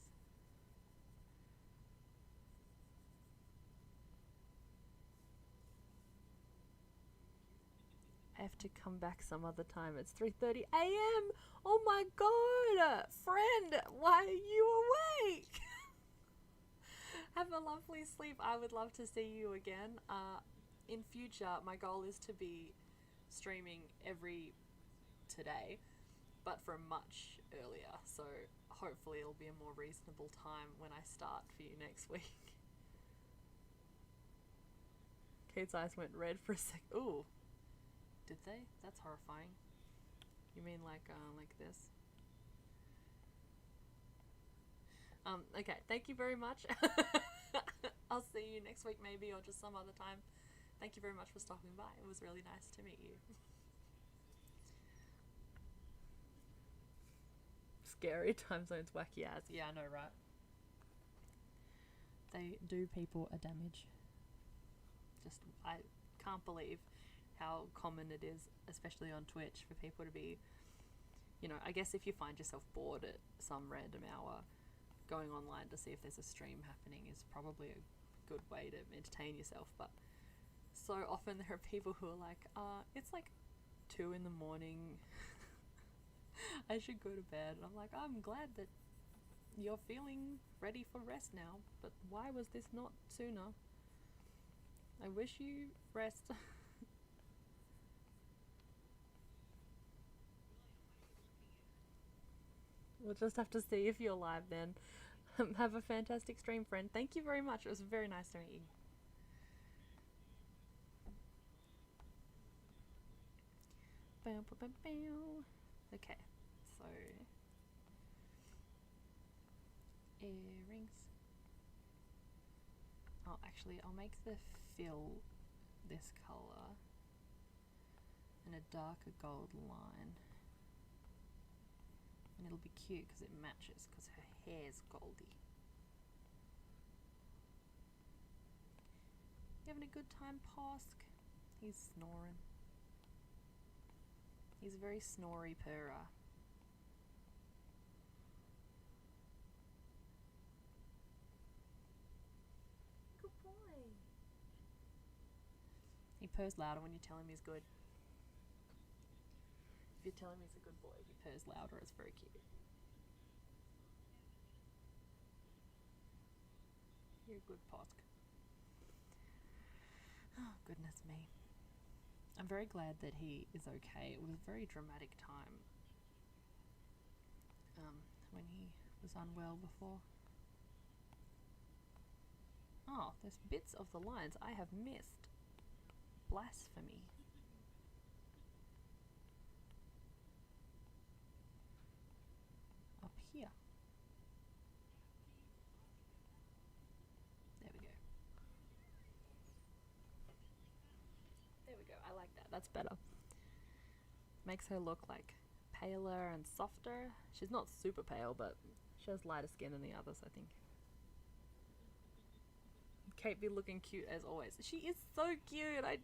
I have to come back some other time. It's 3:30 a.m. Oh my god! Friend, why are you awake? Have a lovely sleep. I would love to see you again. In future, my goal is to be streaming every today, but from much earlier. So hopefully it'll be a more reasonable time when I start for you next week. Kate's eyes went red for a sec. Ooh. Did they? That's horrifying. You mean like this? Okay, thank you very much. I'll see you next week maybe, or just some other time. Thank you very much for stopping by. It was really nice to meet you. Scary time zones, wacky ass. Yeah, I know, right? They do people a damage. Just, I can't believe how common it is, especially on Twitch, for people to be, you know, I guess if you find yourself bored at some random hour, going online to see if there's a stream happening is probably a good way to entertain yourself. But so often there are people who are like, it's like 2 in the morning. I should go to bed. And I'm like, I'm glad that you're feeling ready for rest now, but why was this not sooner? I wish you rest. We'll just have to see if you're live then. Have a fantastic stream, friend. Thank you very much. It was very nice to meet you. Okay, so earrings. Oh, actually, I'll make the fill this color and a darker gold line. And it'll be cute because it matches, because her hair's goldy. You having a good time, Posk? He's snoring. He's a very snory purrer. Good boy. He purrs louder when you tell him he's good. If you tell him he's a good boy, he purrs louder. It's very cute. You're a good Posk. Oh, goodness me. I'm very glad that he is okay. It was a very dramatic time when he was unwell before. Oh, there's bits of the lines I have missed. Blasphemy. Up here. There we go. There we go. I like that. That's better. Makes her look like paler and softer. She's not super pale, but she has lighter skin than the others, I think. Kate be looking cute as always. She is so cute. I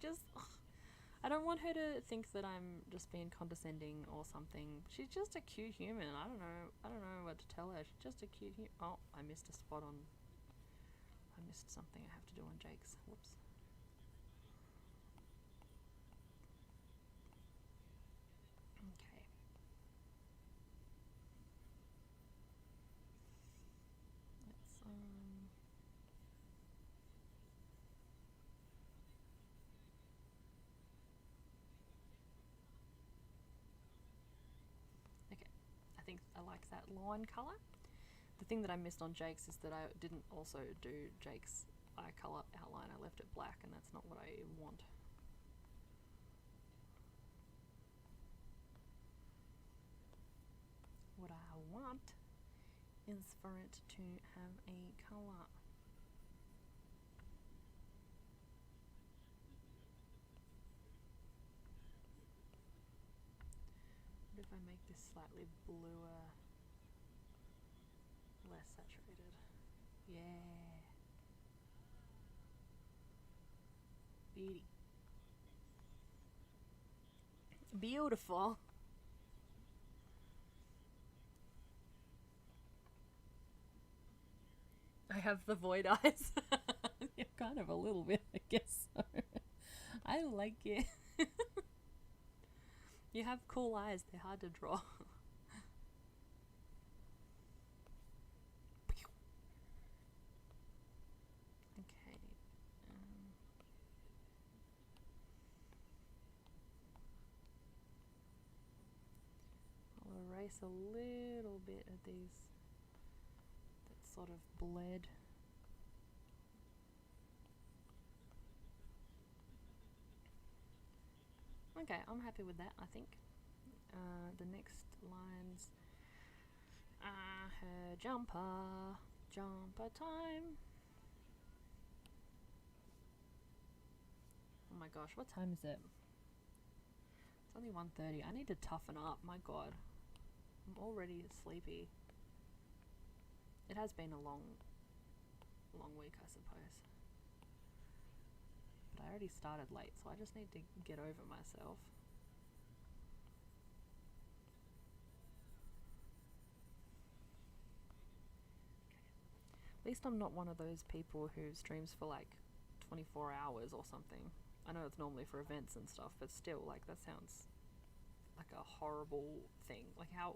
don't want her to think that I'm just being condescending or something. She's just a cute human. I don't know what to tell her. She's just a cute human. Oh, I missed a spot on... I missed something I have to do on Jake's. Whoops. Okay. Let's, okay. I think I like that line colour. The thing that I missed on Jake's is that I didn't also do Jake's eye colour outline. I left it black, and that's not what I want. What I want is for it to have a colour. What if I make this slightly bluer, less saturated? Yeah. Beauty. Beautiful. I have the void eyes. Yeah, kind of a little bit, I guess so. I like it. You have cool eyes, they're hard to draw. Okay. I'll erase a little bit of these that sort of bled. Okay, I'm happy with that, I think. The next lines are her jumper. Jumper time. Oh my gosh, what time is it? It's only 1:30. I need to toughen up, my god. I'm already sleepy. It has been a long week, I suppose. But I already started late, so I just need to get over myself. At least I'm not one of those people who streams for like 24 hours or something. I know it's normally for events and stuff, but still, like, that sounds like a horrible thing. Like, how?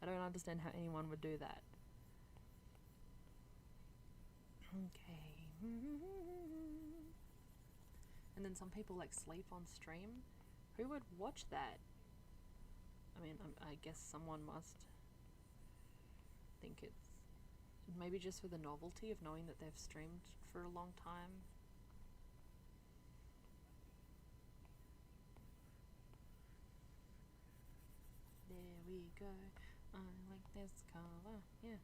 I don't understand how anyone would do that. Okay. And then some people, like, sleep on stream. Who would watch that? I mean, I guess someone must think it's maybe just for the novelty of knowing that they've streamed for a long time. There we go. I like this colour. Yeah.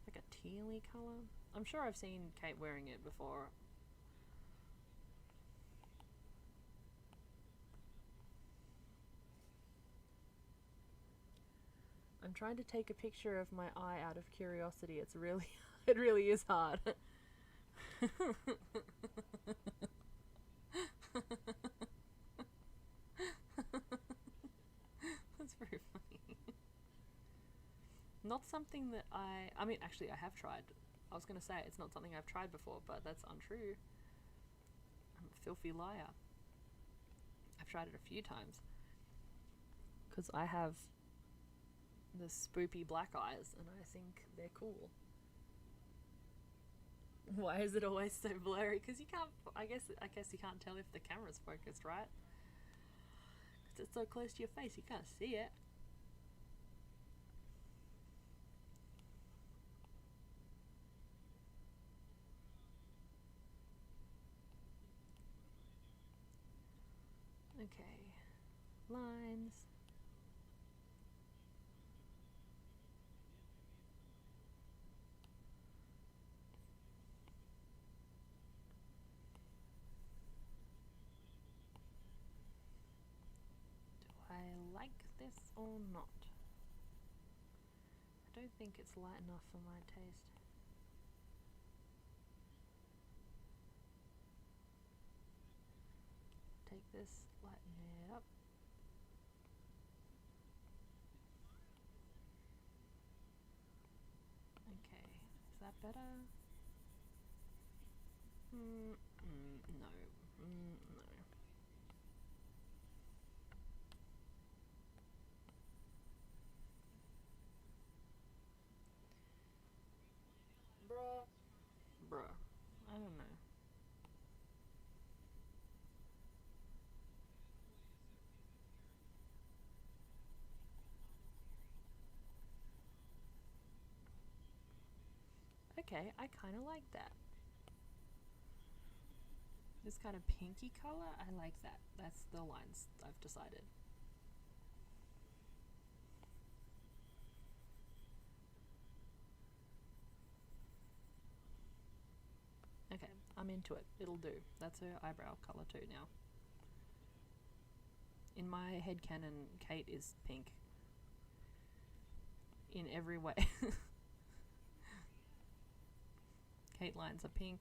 Like a tealy colour. I'm sure I've seen Kate wearing it before. I'm trying to take a picture of my eye out of curiosity. It really is hard. That's very funny. Not something that I mean, actually, I have tried. I was going to say it's not something I've tried before, but that's untrue. I'm a filthy liar. I've tried it a few times. Because I have the spoopy black eyes, and I think they're cool. Why is it always so blurry? Because you can't. I guess you can't tell if the camera's focused, right? Because it's so close to your face, you can't see it. Okay, lines. Do I like this or not? I don't think it's light enough for my taste. this, lighten it up. Okay, is that better? No. No. Bruh. I don't know. Okay, I kind of like that. This kind of pinky color, I like that. That's the lines I've decided. Okay, I'm into it. It'll do. That's her eyebrow color too now. In my headcanon, Kate is pink. In every way. Kate lines are pink.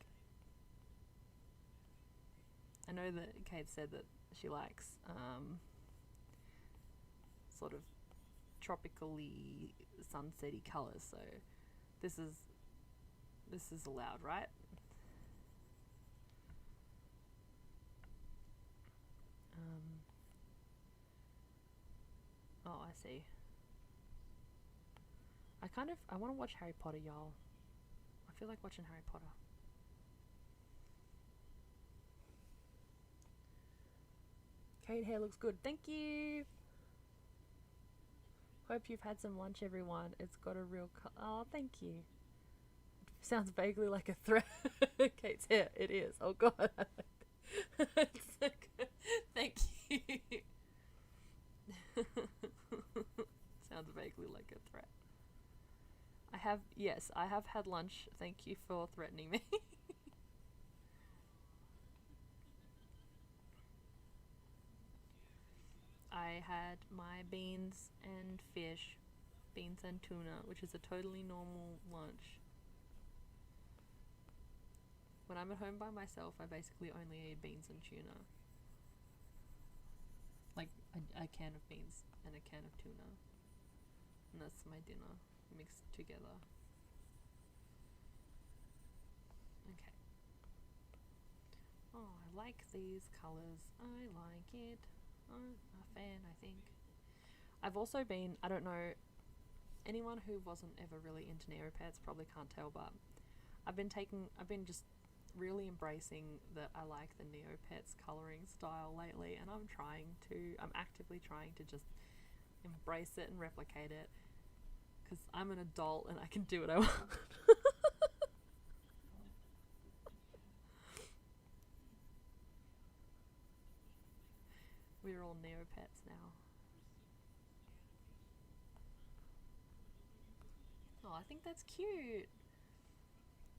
I know that Kate said that she likes sort of tropically sunsetty colours, so this is allowed, right? Oh, I see. I want to watch Harry Potter, y'all. I feel like watching Harry Potter. Kate hair looks good. Thank you. Hope you've had some lunch, everyone. It's got a real oh, thank you. Sounds vaguely like a threat. Kate's hair. It is. Oh god. Thank you. Sounds vaguely like a threat. I have had lunch. Thank you for threatening me. I had my beans and fish, beans and tuna, which is a totally normal lunch. When I'm at home by myself, I basically only eat beans and tuna. Like a can of beans and a can of tuna. And that's my dinner, mixed together. Okay. Oh, I like these colours. I like it. I'm a fan, I think. I've also been, I don't know, anyone who wasn't ever really into Neopets probably can't tell, but I've been just really embracing that I like the Neopets colouring style lately, and I'm actively trying to just embrace it and replicate it, because I'm an adult and I can do what I want. We're all Neopets now. Oh, I think that's cute.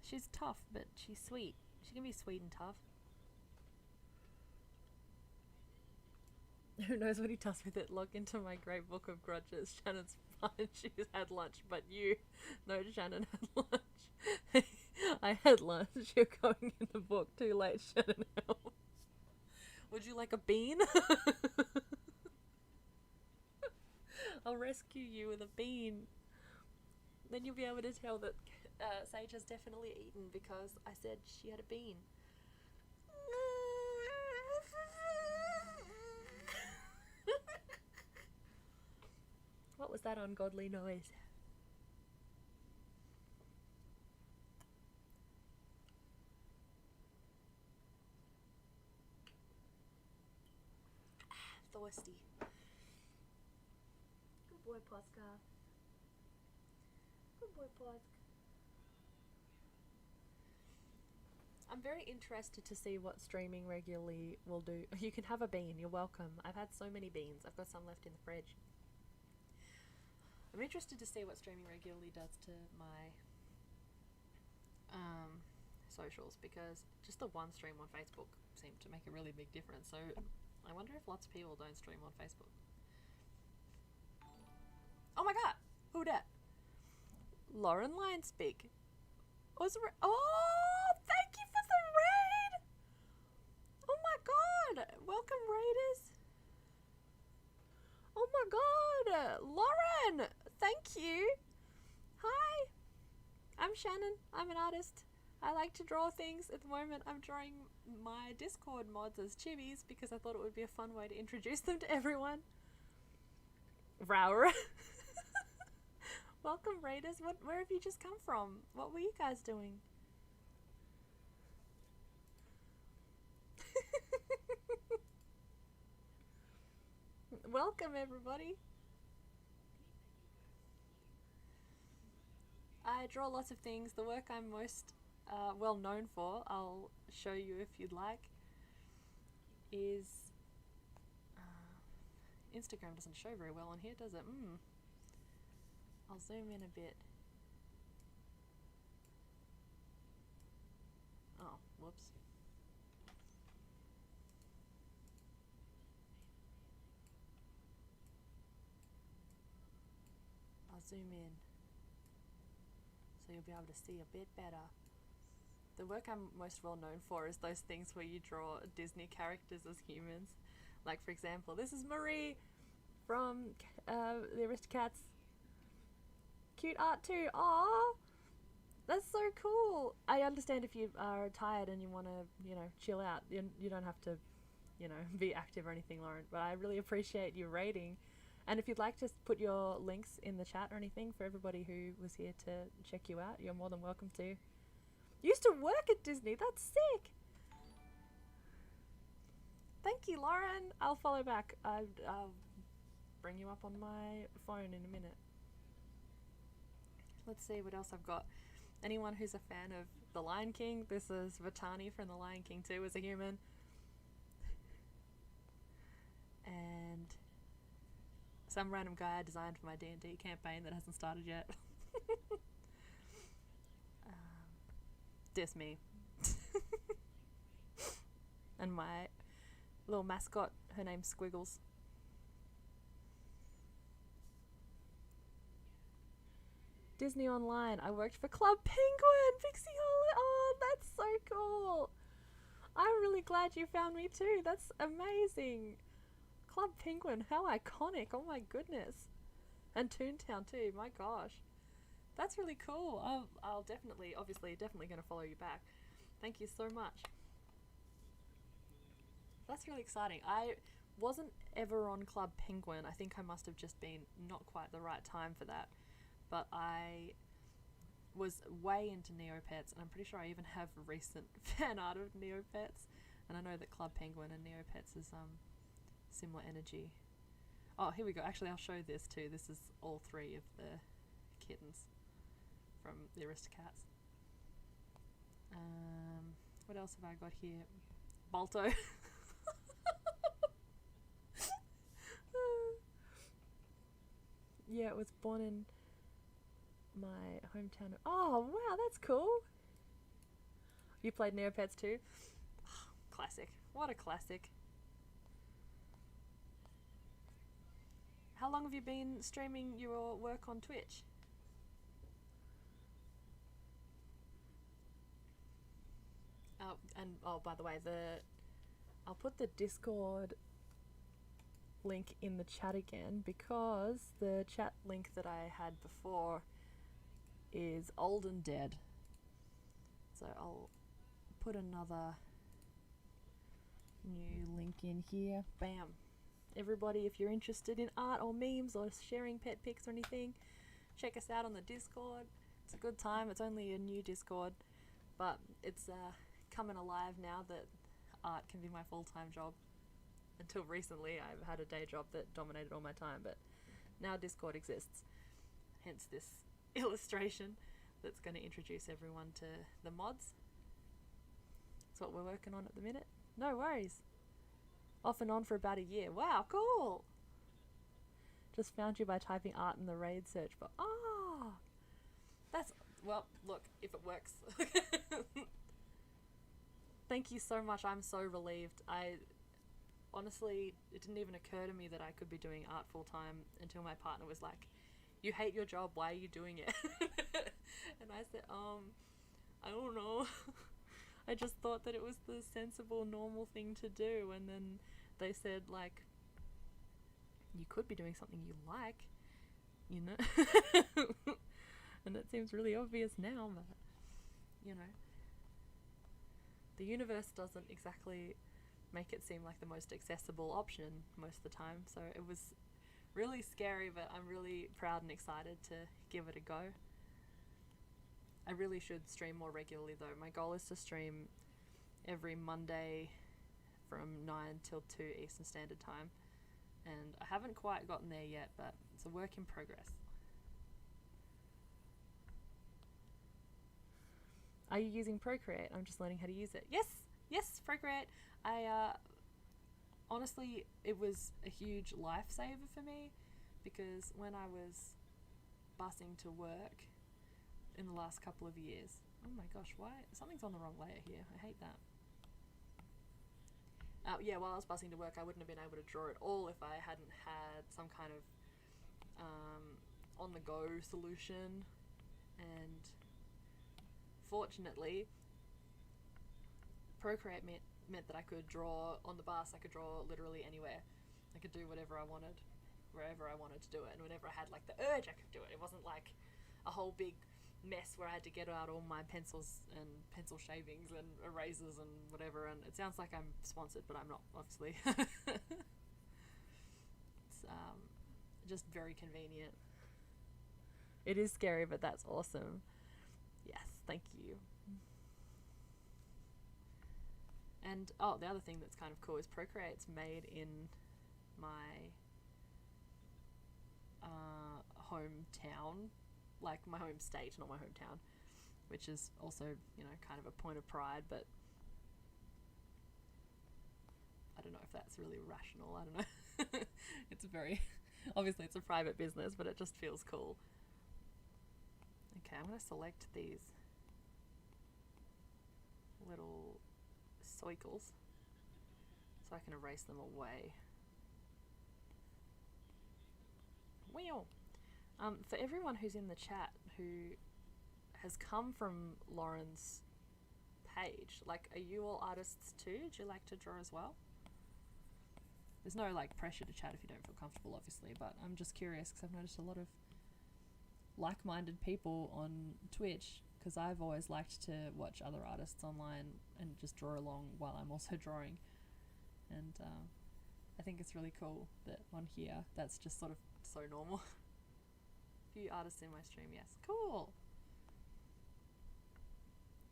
She's tough, but she's sweet. She can be sweet and tough. Who knows what he does with it? Log into my great book of grudges. Shannon's fine. She's had lunch, but you. No, Shannon had lunch. I had lunch. You're going in the book. Too late, Shannon. Help. Would you like a bean? I'll rescue you with a bean. Then you'll be able to tell that Sage has definitely eaten because I said she had a bean. What was that ungodly noise? Thirsty. Good boy, Posca. Good boy, Posca. I'm very interested to see what streaming regularly will do. You can have a bean, you're welcome. I've had so many beans. I've got some left in the fridge. I'm interested to see what streaming regularly does to my socials, because just the one stream on Facebook seemed to make a really big difference. So I wonder if lots of people don't stream on Facebook. Oh my god! Who dat? Lauren Lionspeak. Oh, thank you for the raid! Oh my god! Welcome Welcome, Raiders. Oh my god, Lauren! Thank you. Hi, I'm Shannon. I'm an artist. I like to draw things. At the moment, I'm drawing my Discord mods as Chibis because I thought it would be a fun way to introduce them to everyone. Rower. Welcome, Raiders. Where have you just come from? What were you guys doing? Welcome, everybody. I draw lots of things. The work I'm most well known for, I'll show you if you'd like, is Instagram doesn't show very well on here, does it? I'll zoom in a bit. Oh, whoops. I'll zoom in so you'll be able to see a bit better. The work I'm most well known for is those things where you draw Disney characters as humans. Like, for example, this is Marie from the Aristocats. Cute art too. Aww, that's so cool. I understand if you are tired and you want to, chill out. You don't have to, be active or anything, Lauren. But I really appreciate you rating. And if you'd like to put your links in the chat or anything for everybody who was here to check you out, you're more than welcome to. Used to work at Disney. That's sick. Thank you, Lauren. I'll follow back. I'll bring you up on my phone in a minute. Let's see what else I've got. Anyone who's a fan of The Lion King, this is Vatani from The Lion King 2 as a human. And some random guy I designed for my D&D campaign that hasn't started yet. Diss me. And my little mascot, her name's Squiggles. Disney Online. I worked for Club Penguin, Pixie Holly. Oh, that's so cool. I'm really glad you found me too. That's amazing. Club Penguin, how iconic. Oh my goodness. And Toontown too, my gosh. That's really cool. I'll definitely going to follow you back. Thank you so much. That's really exciting. I wasn't ever on Club Penguin. I think I must have just been not quite the right time for that. But I was way into Neopets, and I'm pretty sure I even have recent fan art of Neopets. And I know that Club Penguin and Neopets is similar energy. Oh, here we go. Actually, I'll show this too. This is all three of the kittens from the Aristocats. What else have I got here? Balto. Yeah, it was born in my hometown. Oh, wow, that's cool. You played Neopets too? Classic. What a classic. How long have you been streaming your work on Twitch? And by the way, I'll put the Discord link in the chat again because the chat link that I had before is old and dead. So I'll put another new link in here. Bam. Everybody, if you're interested in art or memes or sharing pet pics or anything, check us out on the Discord. It's a good time. It's only a new Discord, but it's coming alive now that art can be my full-time job. Until recently, I've had a day job that dominated all my time, but now Discord exists. Hence this illustration that's going to introduce everyone to the mods. That's what we're working on at the minute. No worries. Off and on for about a year. Wow, cool! Just found you by typing art in the raid search bar. Ah! That's, well, look, if it works. Thank you so much. I'm so relieved. Honestly, it didn't even occur to me that I could be doing art full-time until my partner was like, you hate your job, why are you doing it? And I said, I don't know. I just thought that it was the sensible, normal thing to do, and then They said, like, you could be doing something you like, you know? And it seems really obvious now, but, you know, the universe doesn't exactly make it seem like the most accessible option most of the time. So it was really scary, but I'm really proud and excited to give it a go. I really should stream more regularly though. My goal is to stream every Monday from 9 till 2 Eastern Standard Time. And I haven't quite gotten there yet, but it's a work in progress. Are you using Procreate? I'm just learning how to use it. Yes, Procreate. Honestly, it was a huge lifesaver for me, because when I was busing to work in the last couple of years, oh my gosh, why? Something's on the wrong layer here. I hate that. While I was busing to work, I wouldn't have been able to draw at all if I hadn't had some kind of on-the-go solution. And fortunately, Procreate meant that I could draw on the bus. I could draw literally anywhere. I could do whatever I wanted, wherever I wanted to do it, and whenever I had like the urge, I could do it. It wasn't like a whole big mess where I had to get out all my pencils and pencil shavings and erasers and whatever. And it sounds like I'm sponsored, but I'm not, obviously. It's just very convenient. It is scary, but that's awesome. Yes, thank you. And the other thing that's kind of cool is Procreate's made in my hometown, like my home state, not my hometown, which is also, you know, kind of a point of pride, but I don't know if that's really rational. I don't know. It's very, obviously it's a private business, but it just feels cool. Okay, I'm going to select these little circles so I can erase them away. Wow. For everyone who's in the chat who has come from Lauren's page, like, are you all artists too? Do you like to draw as well? There's no like pressure to chat if you don't feel comfortable, obviously, but I'm just curious because I've noticed a lot of like-minded people on Twitch, because I've always liked to watch other artists online and just draw along while I'm also drawing. And I think it's really cool that on here that's just sort of so normal. Few artists in my stream, yes. Cool.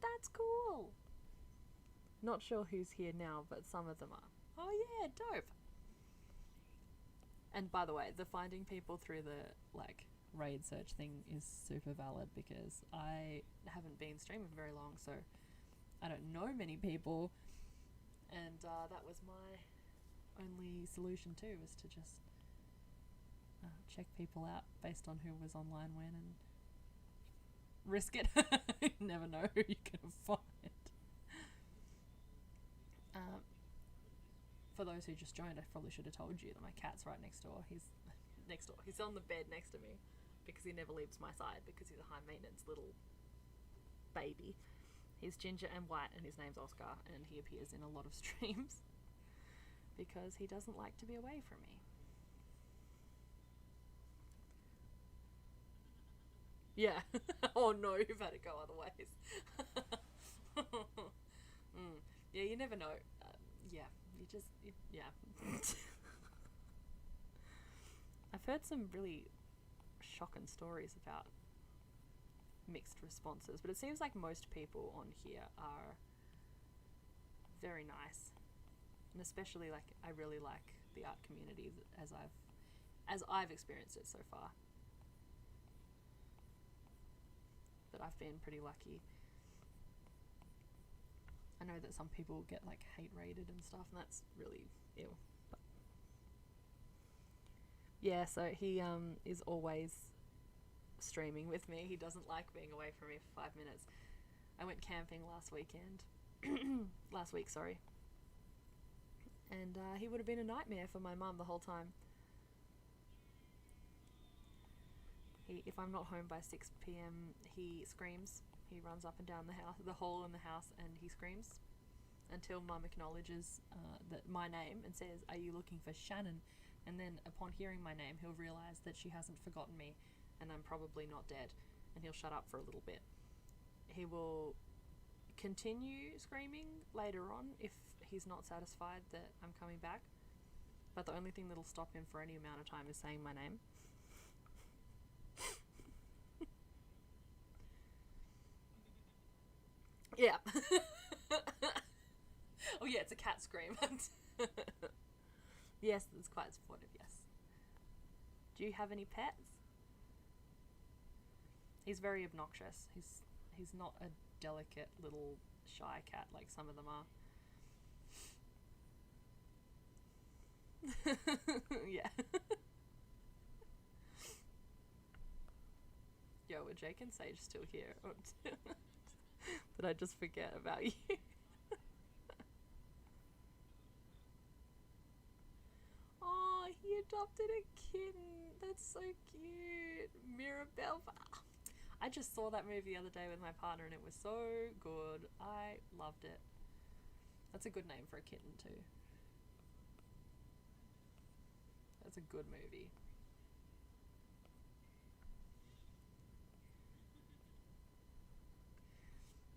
That's cool. Not sure who's here now, but some of them are. Oh yeah, dope. And by the way, the finding people through the like raid search thing is super valid, because I haven't been streaming for very long, so I don't know many people, and that was my only solution too, was to just check people out based on who was online when and risk it. You never know who you're gonna find. For those who just joined, I probably should have told you that my cat's right next door. He's on the bed next to me because he never leaves my side, because he's a high maintenance little baby. He's ginger and white and his name's Oscar, and he appears in a lot of streams because he doesn't like to be away from me. Yeah. Oh no, you've had it go other ways. Yeah, you never know. Yeah, yeah. I've heard some really shocking stories about mixed responses, but it seems like most people on here are very nice, and especially like I really like the art community as I've experienced it so far. But I've been pretty lucky. I know that some people get like hate rated and stuff, and that's really ew. But yeah, so he is always streaming with me. He doesn't like being away from me for 5 minutes. I went camping last week, sorry. And he would have been a nightmare for my mum the whole time. If I'm not home by 6 p.m, he screams. He runs up and down the house, the hall in the house, and he screams. until Mum acknowledges that my name and says, "Are you looking for Shannon?" And then upon hearing my name, he'll realise that she hasn't forgotten me and I'm probably not dead, and he'll shut up for a little bit. He will continue screaming later on if he's not satisfied that I'm coming back, but the only thing that'll stop him for any amount of time is saying my name. Yeah. Oh yeah, it's a cat scream. Yes, it's quite supportive, yes. Do you have any pets? He's very obnoxious. He's not a delicate little shy cat like some of them are. Yeah. Yo, are Jake and Sage still here? Did I just forget about you? Oh, he adopted a kitten. That's so cute. Mirabelle. I just saw that movie the other day with my partner and it was so good. I loved it. That's a good name for a kitten too. That's a good movie.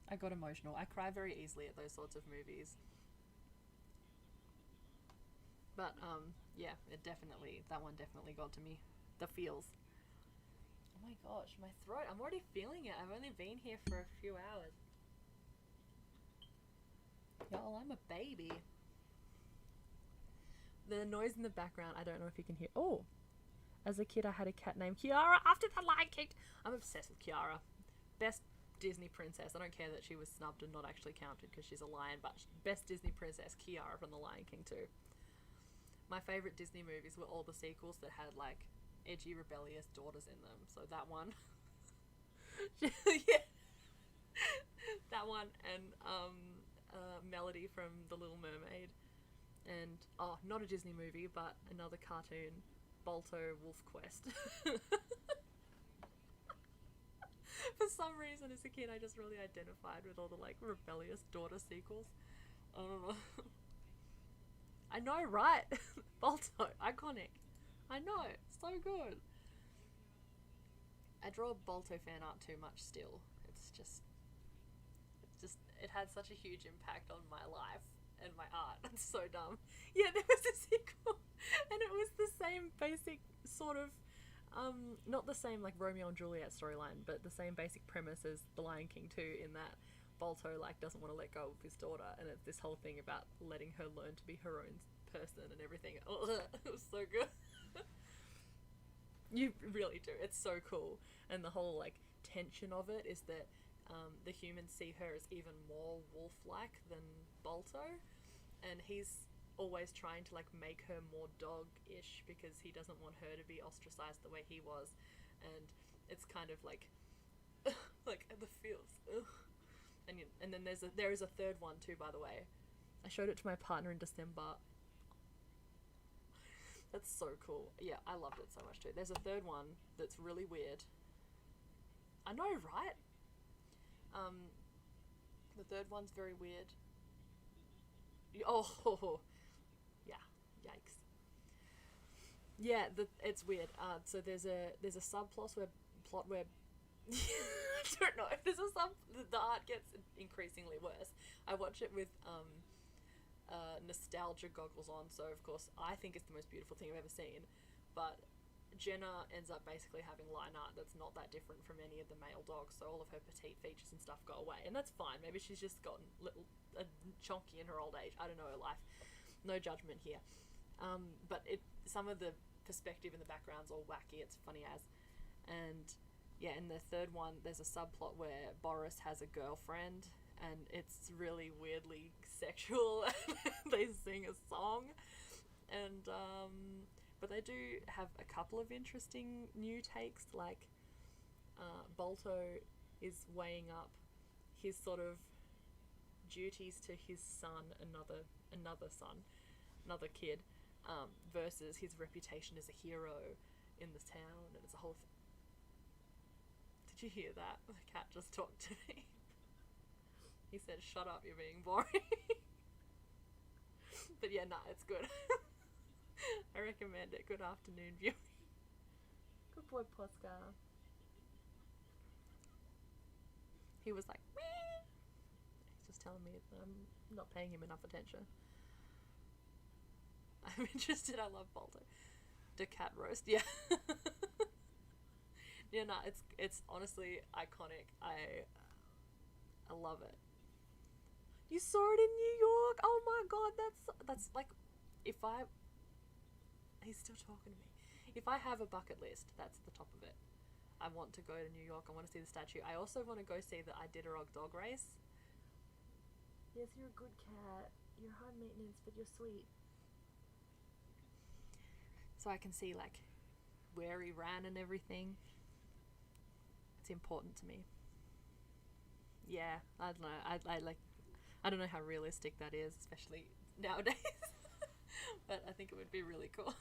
I got emotional. I cry very easily at those sorts of movies. But yeah, that one definitely got to me. The feels. Oh my gosh, my throat. I'm already feeling it. I've only been here for a few hours. Y'all, I'm a baby. The noise in the background, I don't know if you can hear. Oh, as a kid I had a cat named Kiara after the Lion King. I'm obsessed with Kiara. Best Disney princess. I don't care that she was snubbed and not actually counted because she's a lion, but best Disney princess, Kiara from the Lion King too. My favourite Disney movies were all the sequels that had like edgy, rebellious daughters in them. So that one. Yeah. That one and Melody from The Little Mermaid. And, oh, not a Disney movie, but another cartoon, Balto Wolf Quest. For some reason, as a kid, I just really identified with all the, like, rebellious daughter sequels. I don't know. I know, right? Balto, iconic. I know, so good. I draw Balto fan art too much still. It had such a huge impact on my life and my art. It's so dumb. Yeah, there was a sequel, and it was the same basic sort of, not the same like Romeo and Juliet storyline, but the same basic premise as The Lion King 2, in that Balto like doesn't want to let go of his daughter, and it's this whole thing about letting her learn to be her own person and everything. Oh, it was so good. You really do. It's so cool, and the whole like tension of it is that the humans see her as even more wolf-like than Balto, and he's always trying to like make her more dog-ish because he doesn't want her to be ostracized the way he was, and it's kind of like like the feels. Ugh. And then there is a third one too, by the way. I showed it to my partner in December. That's so cool. Yeah, I loved it so much too. There's a third one that's really weird. I know, right? The third one's very weird. Oh, yeah, yikes. Yeah, it's weird. So there's a subplot where I don't know. There's a the art gets increasingly worse. I watch it with nostalgia goggles on, so of course I think it's the most beautiful thing I've ever seen. But Jenna ends up basically having line art that's not that different from any of the male dogs, so all of her petite features and stuff go away, and that's fine. Maybe she's just gotten chonky in her old age. I don't know her life. No judgment here. But some of the perspective in the background's all wacky. It's funny as. And yeah, in the third one, there's a subplot where Boris has a girlfriend, and it's really weirdly sexual. They sing a song, and but they do have a couple of interesting new takes. Like Balto is weighing up his sort of duties to his son, another kid, versus his reputation as a hero in the town, and it's a whole. Did you hear that? The cat just talked to me. He said, "Shut up, you're being boring." But yeah, nah, it's good. I recommend it. Good afternoon viewing. Good boy, Posca. He was like, meh. He's just telling me I'm not paying him enough attention. I'm interested. I love Balto. The cat roast, yeah. Yeah, nah, it's honestly iconic. I love it. You saw it in New York? Oh my god, that's like, if I... He's still talking to me. If I have a bucket list, that's the top of it. I want to go to New York. I want to see the statue. I also want to go see the Iditarod dog race. Yes, you're a good cat. You're high maintenance, but you're sweet. So I can see like where he ran and everything. It's important to me. Yeah, I don't know. I don't know how realistic that is, especially nowadays. But I think it would be really cool.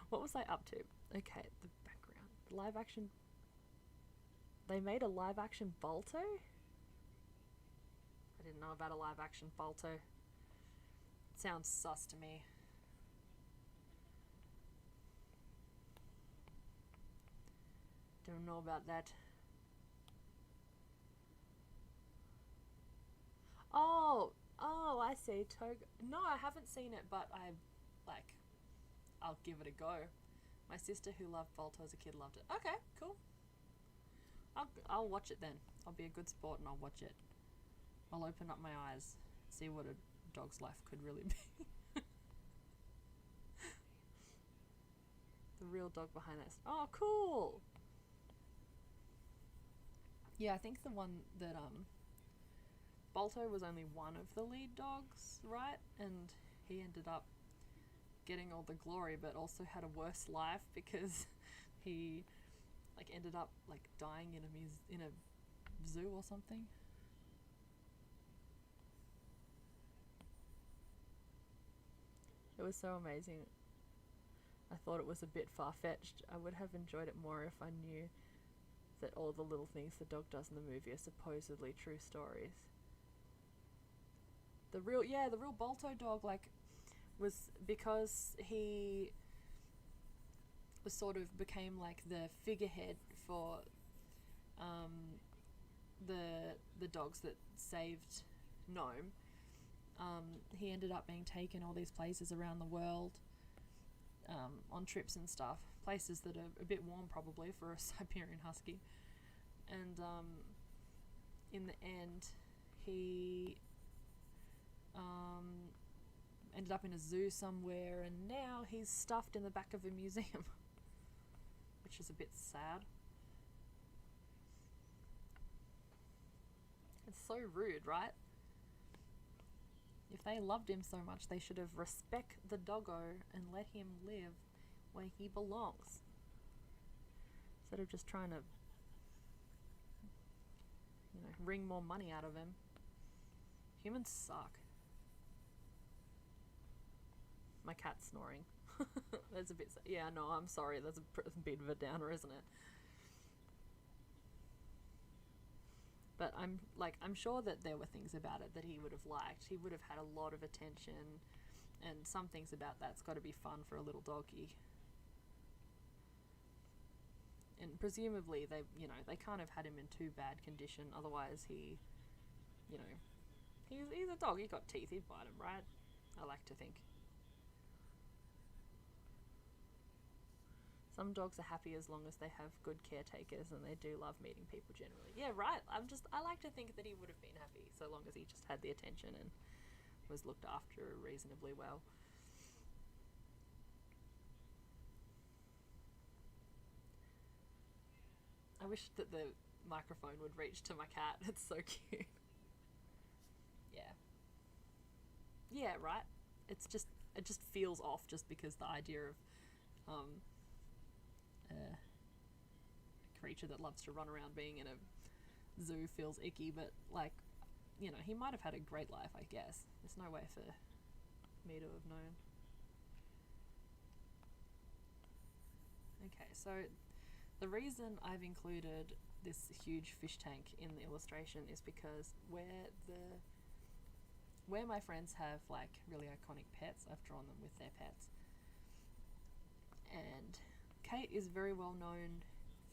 What was I up to? Okay, the background. Live action. They made a live action Balto? I didn't know about a live action Balto. Sounds sus to me. Don't know about that. Oh, I see. Toga. No, I haven't seen it, but I'll give it a go. My sister who loved Balto as a kid loved it. Okay, cool. I'll watch it then. I'll be a good sport and I'll watch it. I'll open up my eyes, see what a dog's life could really be. The real dog behind this. Oh, cool. Yeah, I think the one that Balto was only one of the lead dogs, right? And he ended up getting all the glory, but also had a worse life because he ended up dying in a zoo or something. It was so amazing. I thought it was a bit far-fetched. I would have enjoyed it more if I knew that all the little things the dog does in the movie are supposedly true stories. The real Balto dog was because he was sort of became the figurehead for the dogs that saved Nome. He ended up being taken all these places around the world on trips and stuff, places that are a bit warm probably for a Siberian Husky, and in the end he ended up in a zoo somewhere, and now he's stuffed in the back of a museum, which is a bit sad. It's so rude, right? If they loved him so much, they should have respect the doggo and let him live where he belongs, instead of just trying to, wring more money out of him. Humans suck. My cat's snoring. That's a bit... Yeah, no, I'm sorry. That's a bit of a downer, isn't it? But I'm sure that there were things about it that he would have liked. He would have had a lot of attention, and some things about that's got to be fun for a little doggy. And presumably they can't have had him in too bad condition, otherwise he's a dog. He got teeth. He'd bite him, right? I like to think. Some dogs are happy as long as they have good caretakers, and they do love meeting people generally. Yeah, right. I like to think that he would have been happy so long as he just had the attention and was looked after reasonably well. I wish that the microphone would reach to my cat. It's so cute. Yeah. Yeah, right. It just feels off just because the idea of a creature that loves to run around being in a zoo feels icky, but he might have had a great life, I guess. There's no way for me to have known. Okay, so the reason I've included this huge fish tank in the illustration is because where where my friends have like really iconic pets, I've drawn them with their pets. And Kate is very well known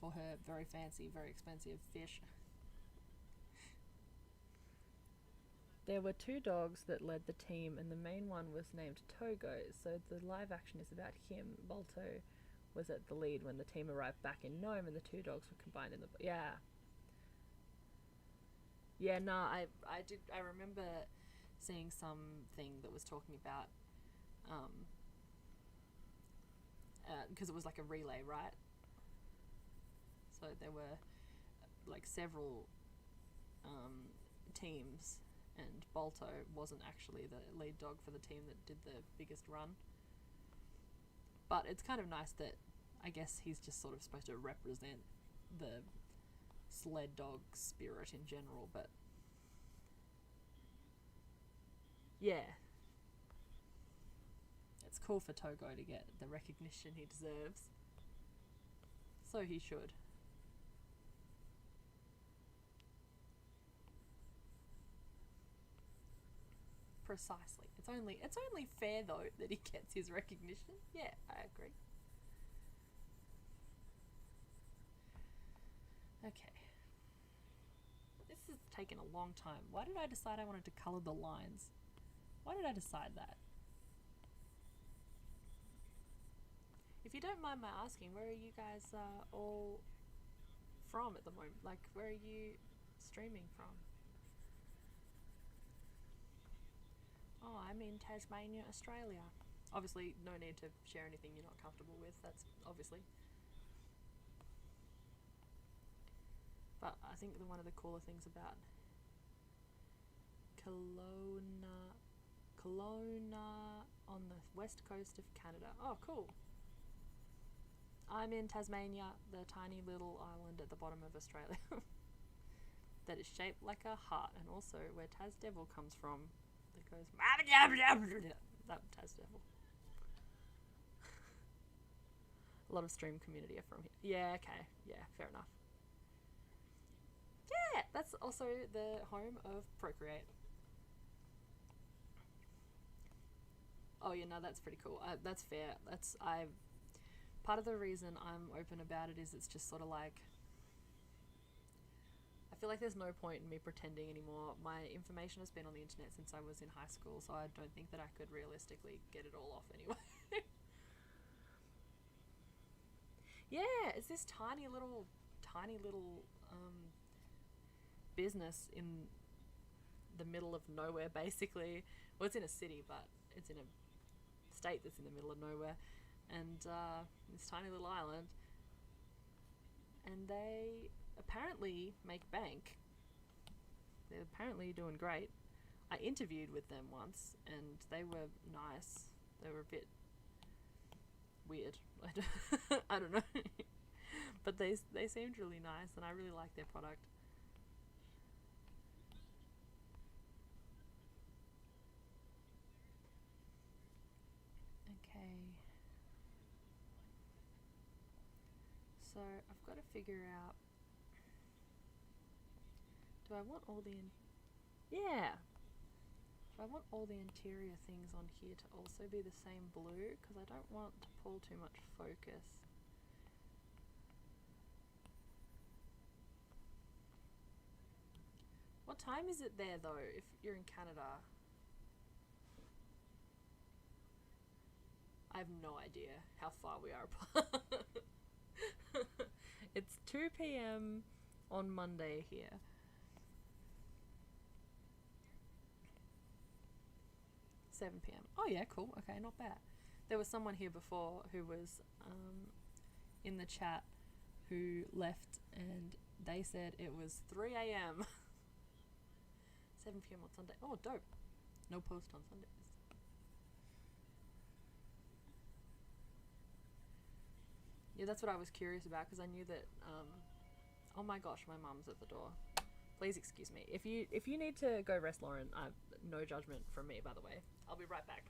for her very fancy, very expensive fish. There were 2 dogs that led the team, and the main one was named Togo, so the live action is about him. Balto was at the lead when the team arrived back in Nome, and the 2 dogs were combined in the... Yeah, no, I remember seeing something that was talking about, because it was like a relay, right? So there were like several teams, and Balto wasn't actually the lead dog for the team that did the biggest run. But it's kind of nice that I guess he's just sort of supposed to represent the sled dog spirit in general, but yeah. It's cool for Togo to get the recognition he deserves. So he should. Precisely. It's only fair though that he gets his recognition. Yeah, I agree. Okay. This has taken a long time. Why did I decide I wanted to colour the lines? Why did I decide that? If you don't mind my asking, where are you guys all from at the moment? Like, where are you streaming from? Oh, I'm in Tasmania, Australia. Obviously, no need to share anything you're not comfortable with, that's obviously. But I think one of the cooler things about Kelowna on the west coast of Canada. Oh, cool. I'm in Tasmania, the tiny little island at the bottom of Australia that is shaped like a heart, and also where Tas Devil comes from. That goes that Tas Devil. A lot of stream community are from here. Yeah, okay. Yeah, fair enough. Yeah, that's also the home of Procreate. Oh yeah, no, that's pretty cool. That's fair. Part of the reason I'm open about it is it's just sort of like, I feel like there's no point in me pretending anymore. My information has been on the internet since I was in high school, so I don't think that I could realistically get it all off anyway. Yeah, it's this tiny little business in the middle of nowhere, basically. Well, it's in a city, but it's in a state that's in the middle of nowhere, and this tiny little island, and they apparently make bank. They're apparently doing great. I interviewed with them once, and they were nice. They were a bit weird. I don't know. But they seemed really nice, and I really liked their product. Okay. So I've got to figure out, do I want all the yeah. Do I want all the interior things on here to also be the same blue? Because I don't want to pull too much focus. What time is it there though, if you're in Canada? I have no idea how far we are apart. It's 2 p.m. on Monday here. Seven p.m. Oh yeah, cool. Okay, not bad. There was someone here before who was in the chat who left, and they said it was 3 a.m. 7 p.m. on Sunday. Oh, dope. No post on Sundays. Yeah, that's what I was curious about, because I knew that, oh my gosh, my mum's at the door. Please excuse me. If you need to go rest, Lauren, no judgment from me, by the way. I'll be right back.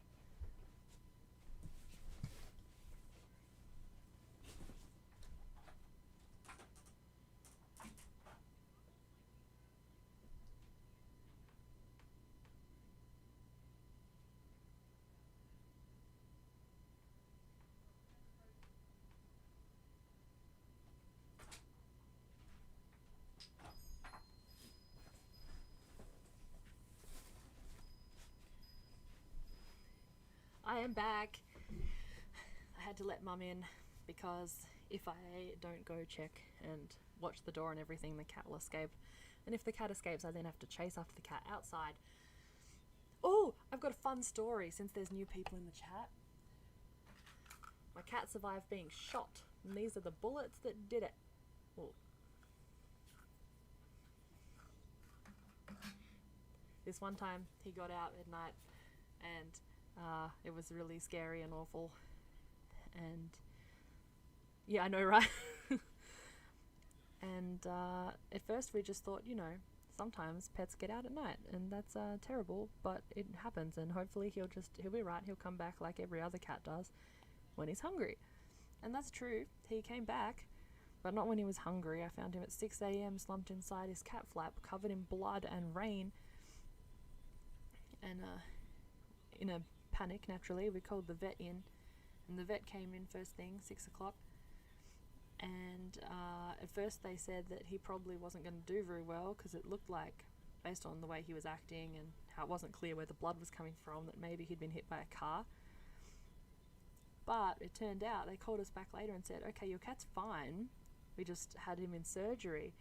I am back. I had to let Mum in because if I don't go check and watch the door and everything, the cat will escape. And if the cat escapes, I then have to chase after the cat outside. Oh, I've got a fun story since there's new people in the chat. My cat survived being shot, and these are the bullets that did it. Oh. This one time he got out at night and it was really scary and awful. And yeah, I know, right? And at first we just thought, you know, sometimes pets get out at night and that's terrible, but it happens, and hopefully he'll be right. He'll come back like every other cat does when he's hungry. And that's true. He came back, but not when he was hungry. I found him at 6 a.m. slumped inside his cat flap, covered in blood and rain. And in a panic, naturally, we called the vet in, and the vet came in first thing, 6 o'clock. And at first they said that he probably wasn't going to do very well because it looked like, based on the way he was acting and how it wasn't clear where the blood was coming from, that maybe he'd been hit by a car. But it turned out, they called us back later and said, okay, your cat's fine. We just had him in surgery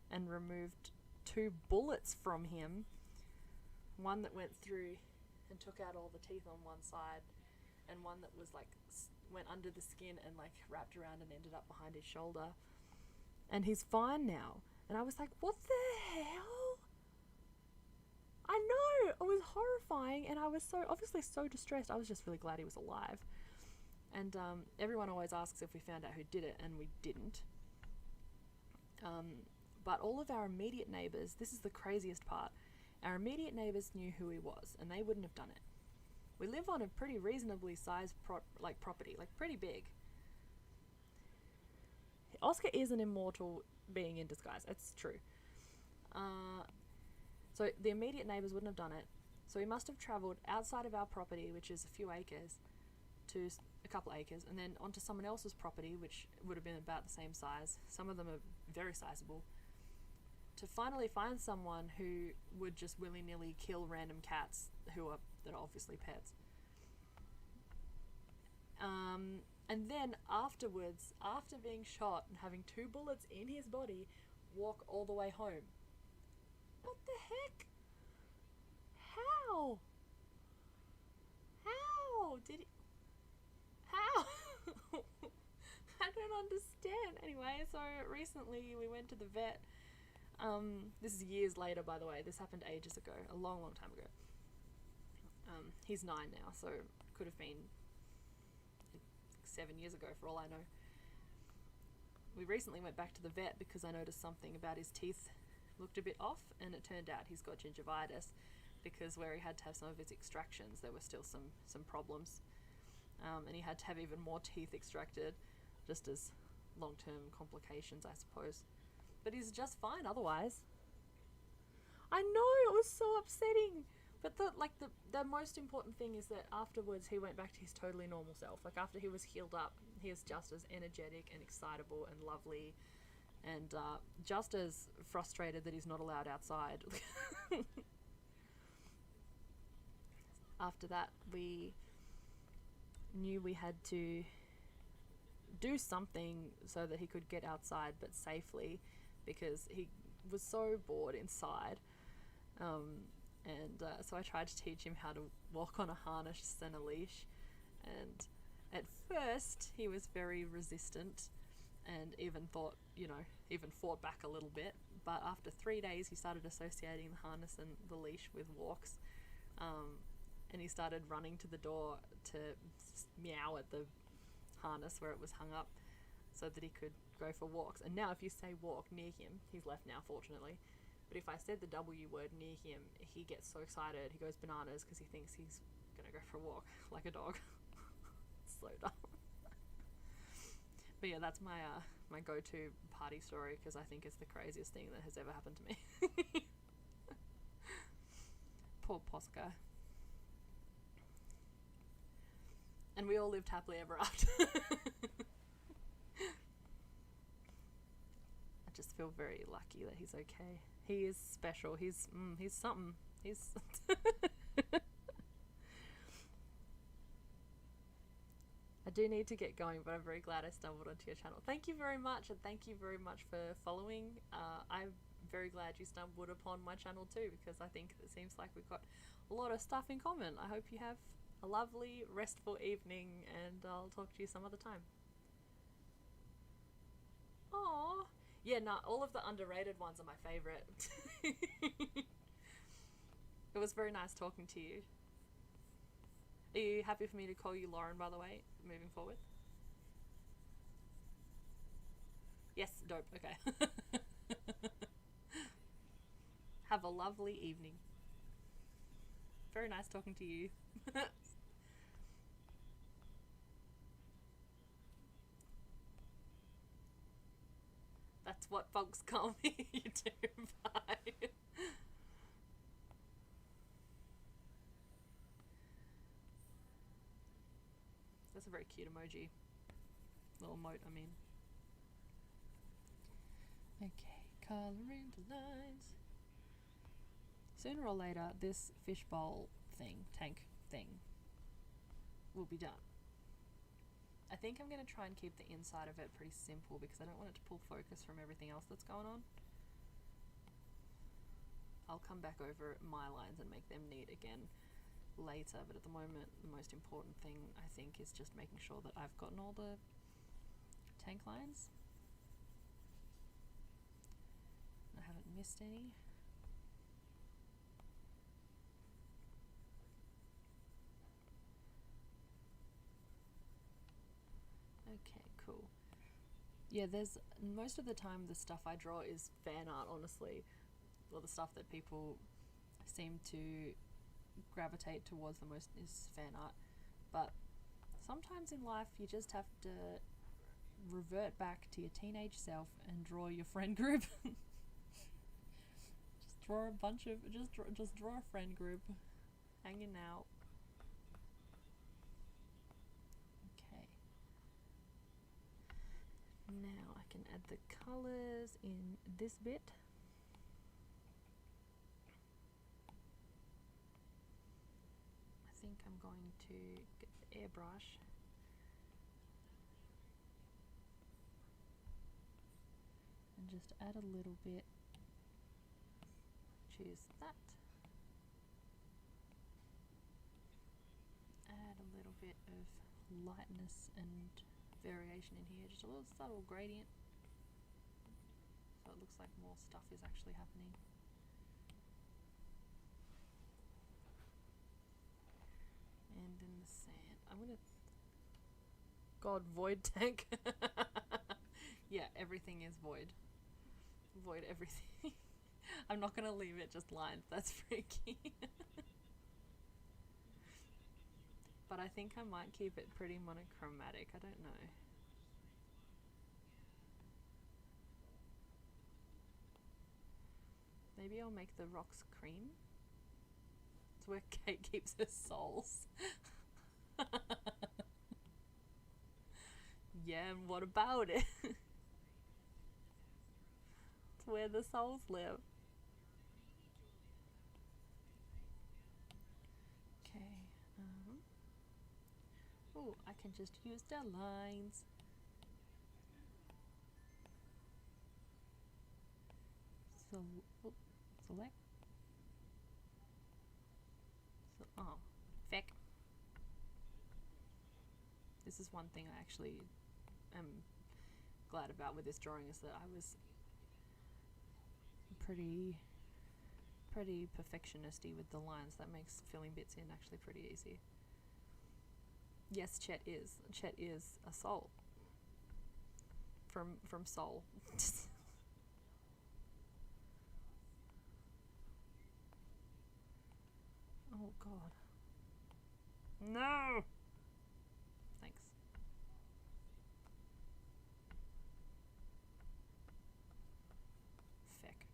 and removed 2 bullets from him. One that went through and took out all the teeth on one side, and one that was like went under the skin and like wrapped around and ended up behind his shoulder. And he's fine now. And I was like, what the hell? I know, it was horrifying, and I was obviously so distressed. I was just really glad he was alive. And everyone always asks if we found out who did it, and we didn't. But all of our immediate neighbours, this is the craziest part, our immediate neighbours knew who he was, and they wouldn't have done it. We live on a pretty reasonably sized property, like pretty big. Oscar is an immortal being in disguise, it's true. So the immediate neighbours wouldn't have done it, so he must have travelled outside of our property, which is a few acres, to a couple acres, and then onto someone else's property, which would have been about the same size. Some of them are very sizable, to finally find someone who would just willy-nilly kill random cats that are obviously pets. And then afterwards, after being shot and having 2 bullets in his body, walk all the way home. What the heck? How? Did he... How? I don't understand. Anyway, so recently we went to the vet. This is years later, by the way. This happened ages ago, a long, long time ago. He's 9 now, so it could have been 7 years ago for all I know. We recently went back to the vet because I noticed something about his teeth looked a bit off, and it turned out he's got gingivitis, because where he had to have some of his extractions, there were still some problems. And he had to have even more teeth extracted, just as long-term complications, I suppose. But he's just fine otherwise. I know, it was so upsetting. But the most important thing is that afterwards he went back to his totally normal self. Like, after he was healed up, he is just as energetic and excitable and lovely, and just as frustrated that he's not allowed outside. After that, we knew we had to do something so that he could get outside, but safely, because he was so bored inside. So I tried to teach him how to walk on a harness and a leash, and at first he was very resistant and even fought back a little bit, but after 3 days he started associating the harness and the leash with walks, and he started running to the door to meow at the harness where it was hung up so that he could go for walks. And now if you say walk near him, he's left now fortunately, but if I said the W word near him, he gets so excited, he goes bananas because he thinks he's gonna go for a walk like a dog. It's so dumb. But yeah, that's my my go-to party story, because I think it's the craziest thing that has ever happened to me. Poor Posca. And we all lived happily ever after. I just feel very lucky that he's okay. He is special. He's something. He's I do need to get going, but I'm very glad I stumbled onto your channel. Thank you very much, and thank you very much for following. I'm very glad you stumbled upon my channel too, because I think it seems like we've got a lot of stuff in common. I hope you have a lovely, restful evening, and I'll talk to you some other time. Aww. Yeah, nah, all of the underrated ones are my favourite. It was very nice talking to you. Are you happy for me to call you Lauren, by the way, moving forward? Yes, dope, okay. Have a lovely evening. Very nice talking to you. That's what folks call me. You do. Bye. That's a very cute emoji. Little emote, I mean. Okay, colouring the lines. Sooner or later, this fishbowl thing, tank thing, will be done. I think I'm going to try and keep the inside of it pretty simple because I don't want it to pull focus from everything else that's going on. I'll come back over my lines and make them neat again later, but at the moment the most important thing I think is just making sure that I've gotten all the tank lines. I haven't missed any. Okay, cool. Yeah, there's most of the time the stuff I draw is fan art, honestly, or the stuff that people seem to gravitate towards the most is fan art. But sometimes in life you just have to revert back to your teenage self and draw your friend group. Just draw a bunch of just draw a friend group hanging out. Okay. Now I can add the colors in this bit. I think I'm going to get the airbrush and just add a little bit. Choose that. Add a little bit of lightness and variation in here, just a little subtle gradient, so it looks like more stuff is actually happening. And then the sand. I'm gonna... God, void tank. Yeah, everything is void. Void everything. I'm not gonna leave it just lines, that's freaky. But I think I might keep it pretty monochromatic, I don't know. Maybe I'll make the rocks cream. It's where Kate keeps her souls. Yeah, and what about it? It's where the souls live. Okay. Oh, I can just use the lines. So, oh, select. So, oh, feck. This is one thing I actually am glad about with this drawing, is that I was pretty perfectionisty with the lines. That makes filling bits in actually pretty easy. Yes, Chet is a soul from Soul. Oh God. No. Thanks. Feck.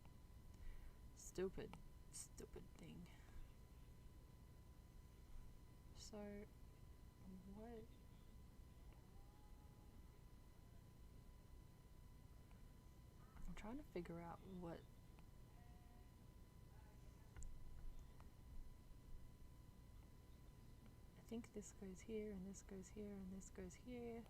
Stupid thing. So, what? I'm trying to figure out what... I think this goes here, and this goes here, and this goes here.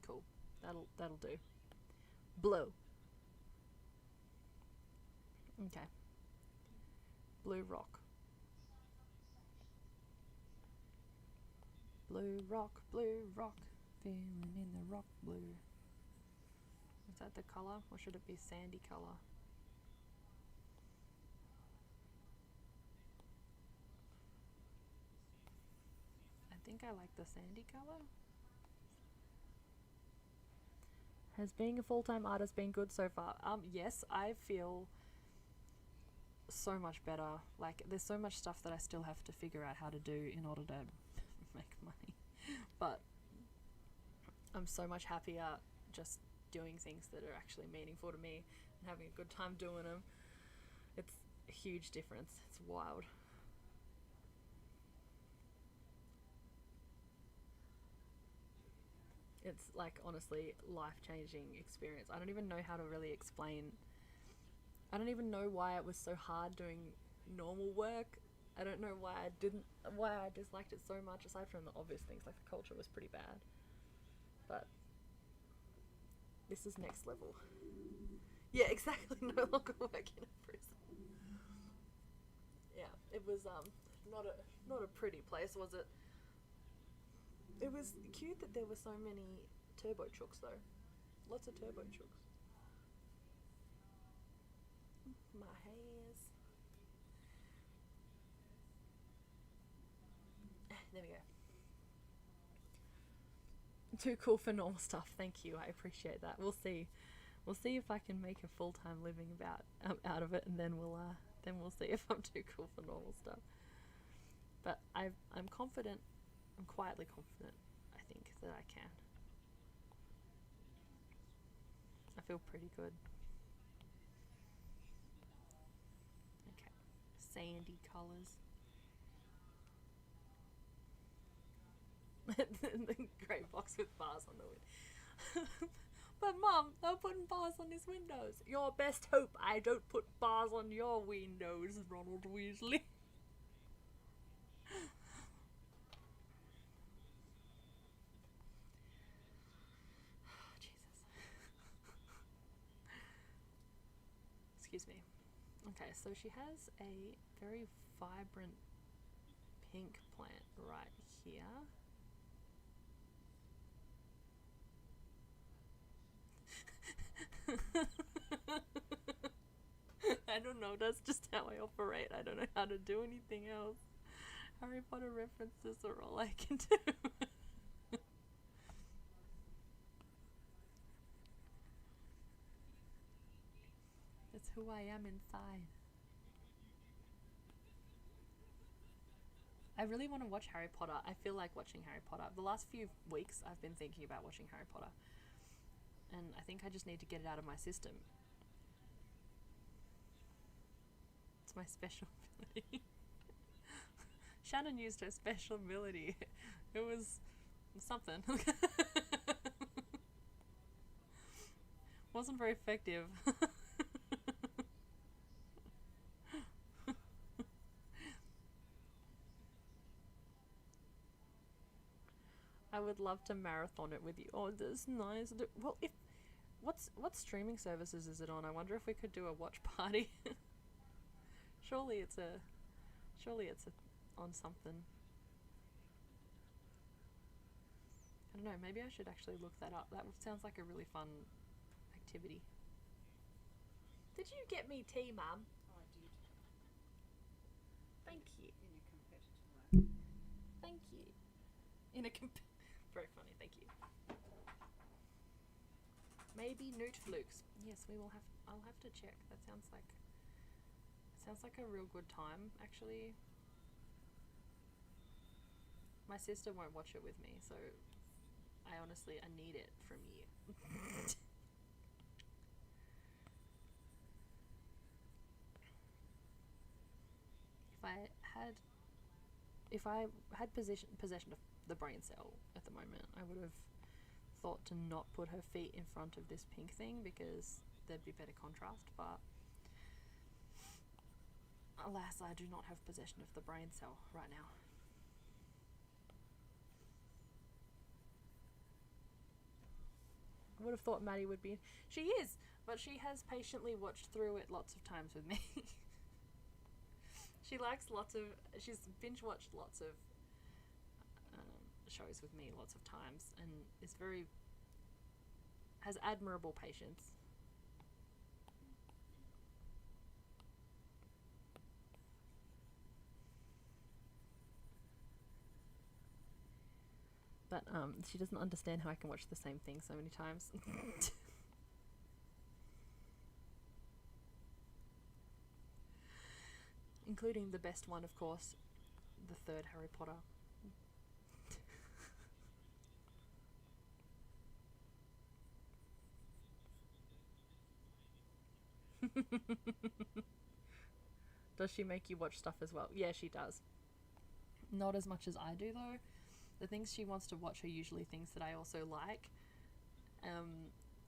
Cool. That'll do. Blue. Okay. Blue rock. Blue rock, feeling in the rock blue. Is that the colour, or should it be sandy colour? I think I like the sandy colour. Has being a full-time artist been good so far? Yes, I feel so much better. Like, there's so much stuff that I still have to figure out how to do in order to make money. But I'm so much happier just doing things that are actually meaningful to me and having a good time doing them. It's a huge difference. It's wild. It's like, honestly, life-changing experience. I don't even know how to really explain. I don't even know why it was so hard doing normal work. I don't know why I disliked it so much, aside from the obvious things, like the culture was pretty bad. But this is next level. Yeah, exactly. No longer working in a prison. Yeah, it was not a pretty place, was it? It was cute that there were so many turbo chooks, though. Lots of turbo chooks. My hands. There we go. Too cool for normal stuff. Thank you. I appreciate that. We'll see. We'll see if I can make a full-time living out of it, and then we'll see if I'm too cool for normal stuff. But I'm confident. I'm quietly confident, I think, that I can. I feel pretty good. Okay. Sandy colours. The grey box with bars on the window. But Mum, they're putting bars on his windows. Your best hope I don't put bars on your windows, Ronald Weasley. Jesus. Excuse me. Okay, so she has a very vibrant pink plant right here. I don't know, that's just how I operate. I don't know how to do anything else. Harry Potter references are all I can do. It's who I am inside. I really want to watch Harry Potter. I feel like watching Harry Potter. The last few weeks I've been thinking about watching Harry Potter. And I think I just need to get it out of my system. It's my special ability. Shannon used her special ability. It was something. Wasn't very effective. I would love to marathon it with you. Oh, that's nice. Well, what streaming services is it on? I wonder if we could do a watch party. Surely it's on something. I don't know, maybe I should actually look that up. That sounds like a really fun activity. Did you get me tea, Mum? Oh, I did. Thank you. In a competitive way. Thank you. Very funny, thank you. Maybe Newt Flukes. Yes, I'll have to check. That sounds like a real good time, actually. My sister won't watch it with me, so I need it from you. If I had possession of the brain cell at the moment, I would have thought to not put her feet in front of this pink thing because there'd be better contrast, but Alas, I do not have possession of the brain cell right now. I would have thought Maddie would be. She is, but she has patiently watched through it lots of times with me. She likes she's binge watched lots of shows with me lots of times, and has admirable patience. But she doesn't understand how I can watch the same thing so many times. Including the best one, of course, the third Harry Potter. Does she make you watch stuff as well? Yeah, she does. Not as much as I do, though. The things she wants to watch are usually things that I also like.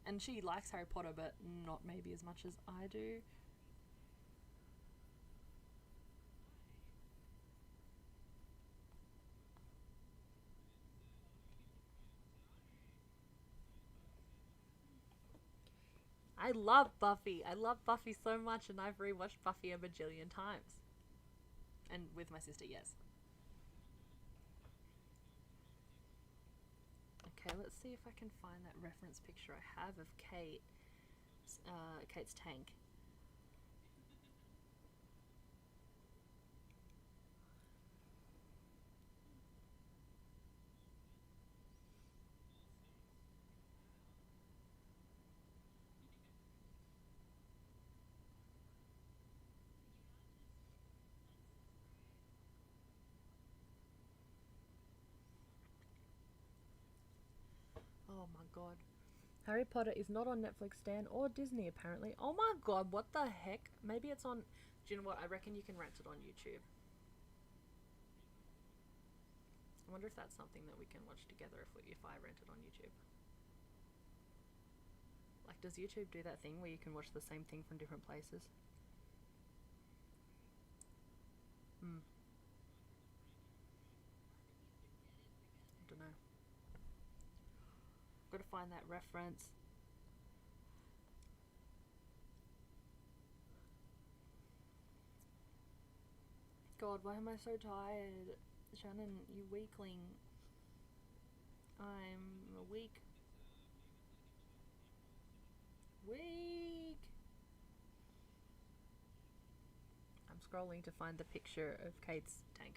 And she likes Harry Potter, but not maybe as much as I do. I love Buffy. I love Buffy so much, and I've rewatched Buffy a bajillion times. And with my sister, yes. Okay, let's see if I can find that reference picture I have of Kate's tank. Oh my god. Harry Potter is not on Netflix, Stan, or Disney, apparently. Oh my god, what the heck? Maybe it's on... Do you know what? I reckon you can rent it on YouTube. I wonder if that's something that we can watch together if I rent it on YouTube. Like, does YouTube do that thing where you can watch the same thing from different places? I don't know. Got to find that reference. God, why am I so tired? Shannon, you weakling. I'm weak. Weak! I'm scrolling to find the picture of Kate's tank.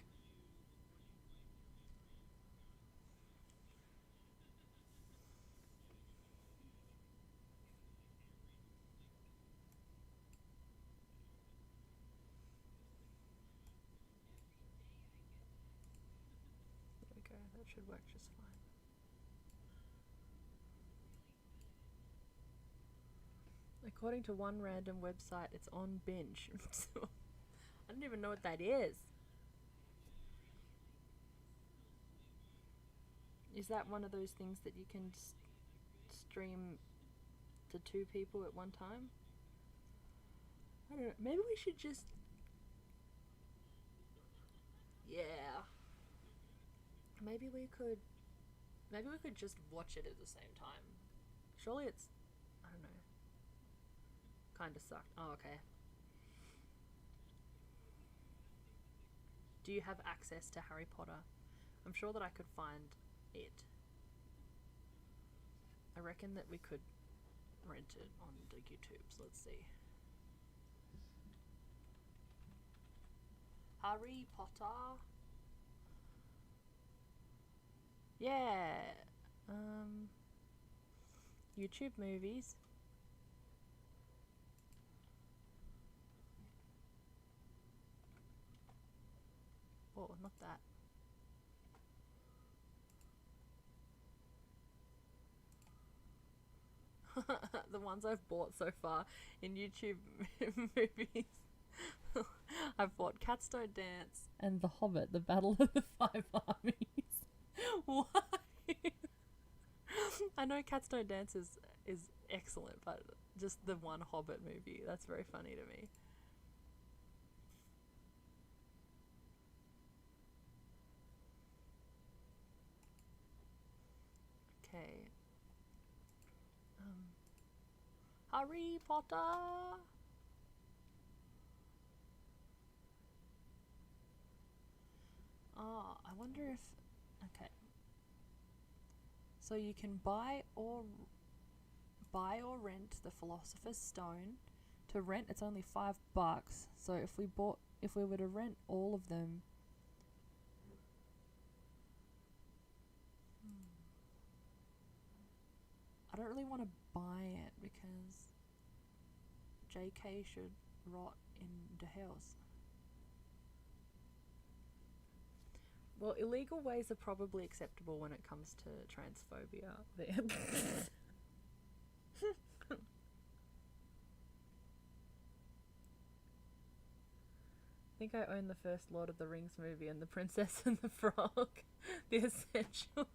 There we go, that should work just fine. According to one random website, it's on binge. I don't even know what that is. Is that one of those things that you can stream to 2 people at one time? I don't know. Maybe we should just... Yeah. Maybe we could just watch it at the same time. Surely it's... I don't know. Kinda sucked. Oh, okay. Do you have access to Harry Potter? I'm sure that I could find it. I reckon that we could rent it on the YouTubes. Let's see. Harry Potter. Yeah. YouTube movies. Oh, not that. The ones I've bought so far in YouTube movies. I've bought Cats Don't Dance and The Hobbit, The Battle of the Five Armies. Why? I know Cats Don't Dance is excellent, but just the one Hobbit movie, that's very funny to me. Okay. Harry Potter. Oh, I wonder if... Okay. So you can buy or rent the Philosopher's Stone. To rent, it's only $5. So if we were to rent all of them, I don't really want to buy it because JK should rot in the house. Well, illegal ways are probably acceptable when it comes to transphobia. I think I own the first Lord of the Rings movie and The Princess and the Frog. The Essentials.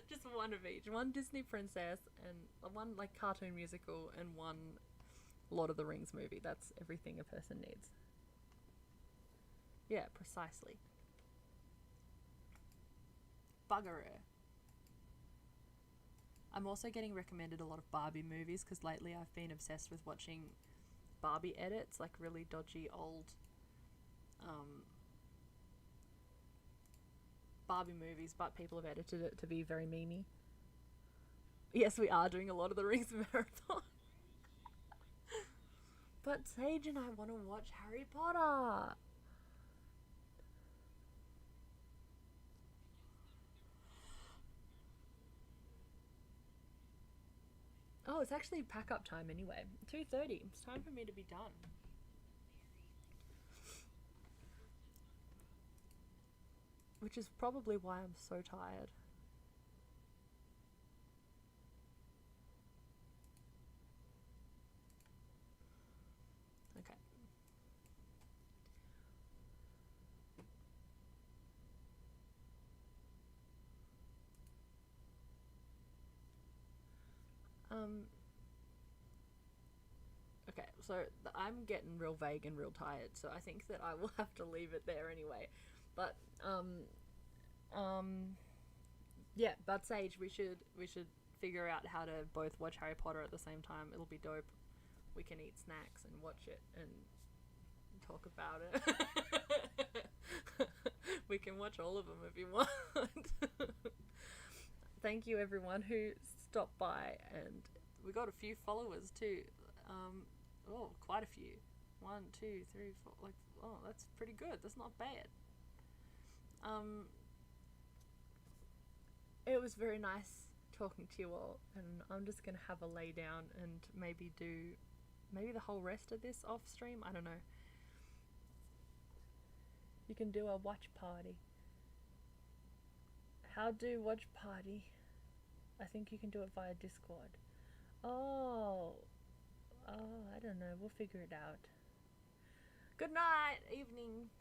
Just one of each. One Disney princess and one like cartoon musical and one Lord of the Rings movie. That's everything a person needs. Yeah, precisely. Buggeroo. I'm also getting recommended a lot of Barbie movies because lately I've been obsessed with watching Barbie edits, like really dodgy old Barbie movies, but people have edited it to be very memey. Yes, we are doing a lot of the Rings marathon. But Sage and I want to watch Harry Potter. Oh, it's actually pack up time anyway. 2:30. It's time for me to be done. Which is probably why I'm so tired. Okay. Okay, so I'm getting real vague and real tired, so I think that I will have to leave it there anyway. But yeah, but Sage, we should figure out how to both watch Harry Potter at the same time. It'll be dope. We can eat snacks and watch it and talk about it. We can watch all of them if you want. Thank you everyone who stopped by, and we got a few followers too. Oh, quite a few. 1, 2, 3, 4. Like, oh, that's pretty good. That's not bad. It was very nice talking to you all, and I'm just gonna have a lay down and maybe do the whole rest of this off stream. I don't know. You can do a watch party. How do watch party? I think you can do it via Discord. Oh, I don't know. We'll figure it out. Good night, evening.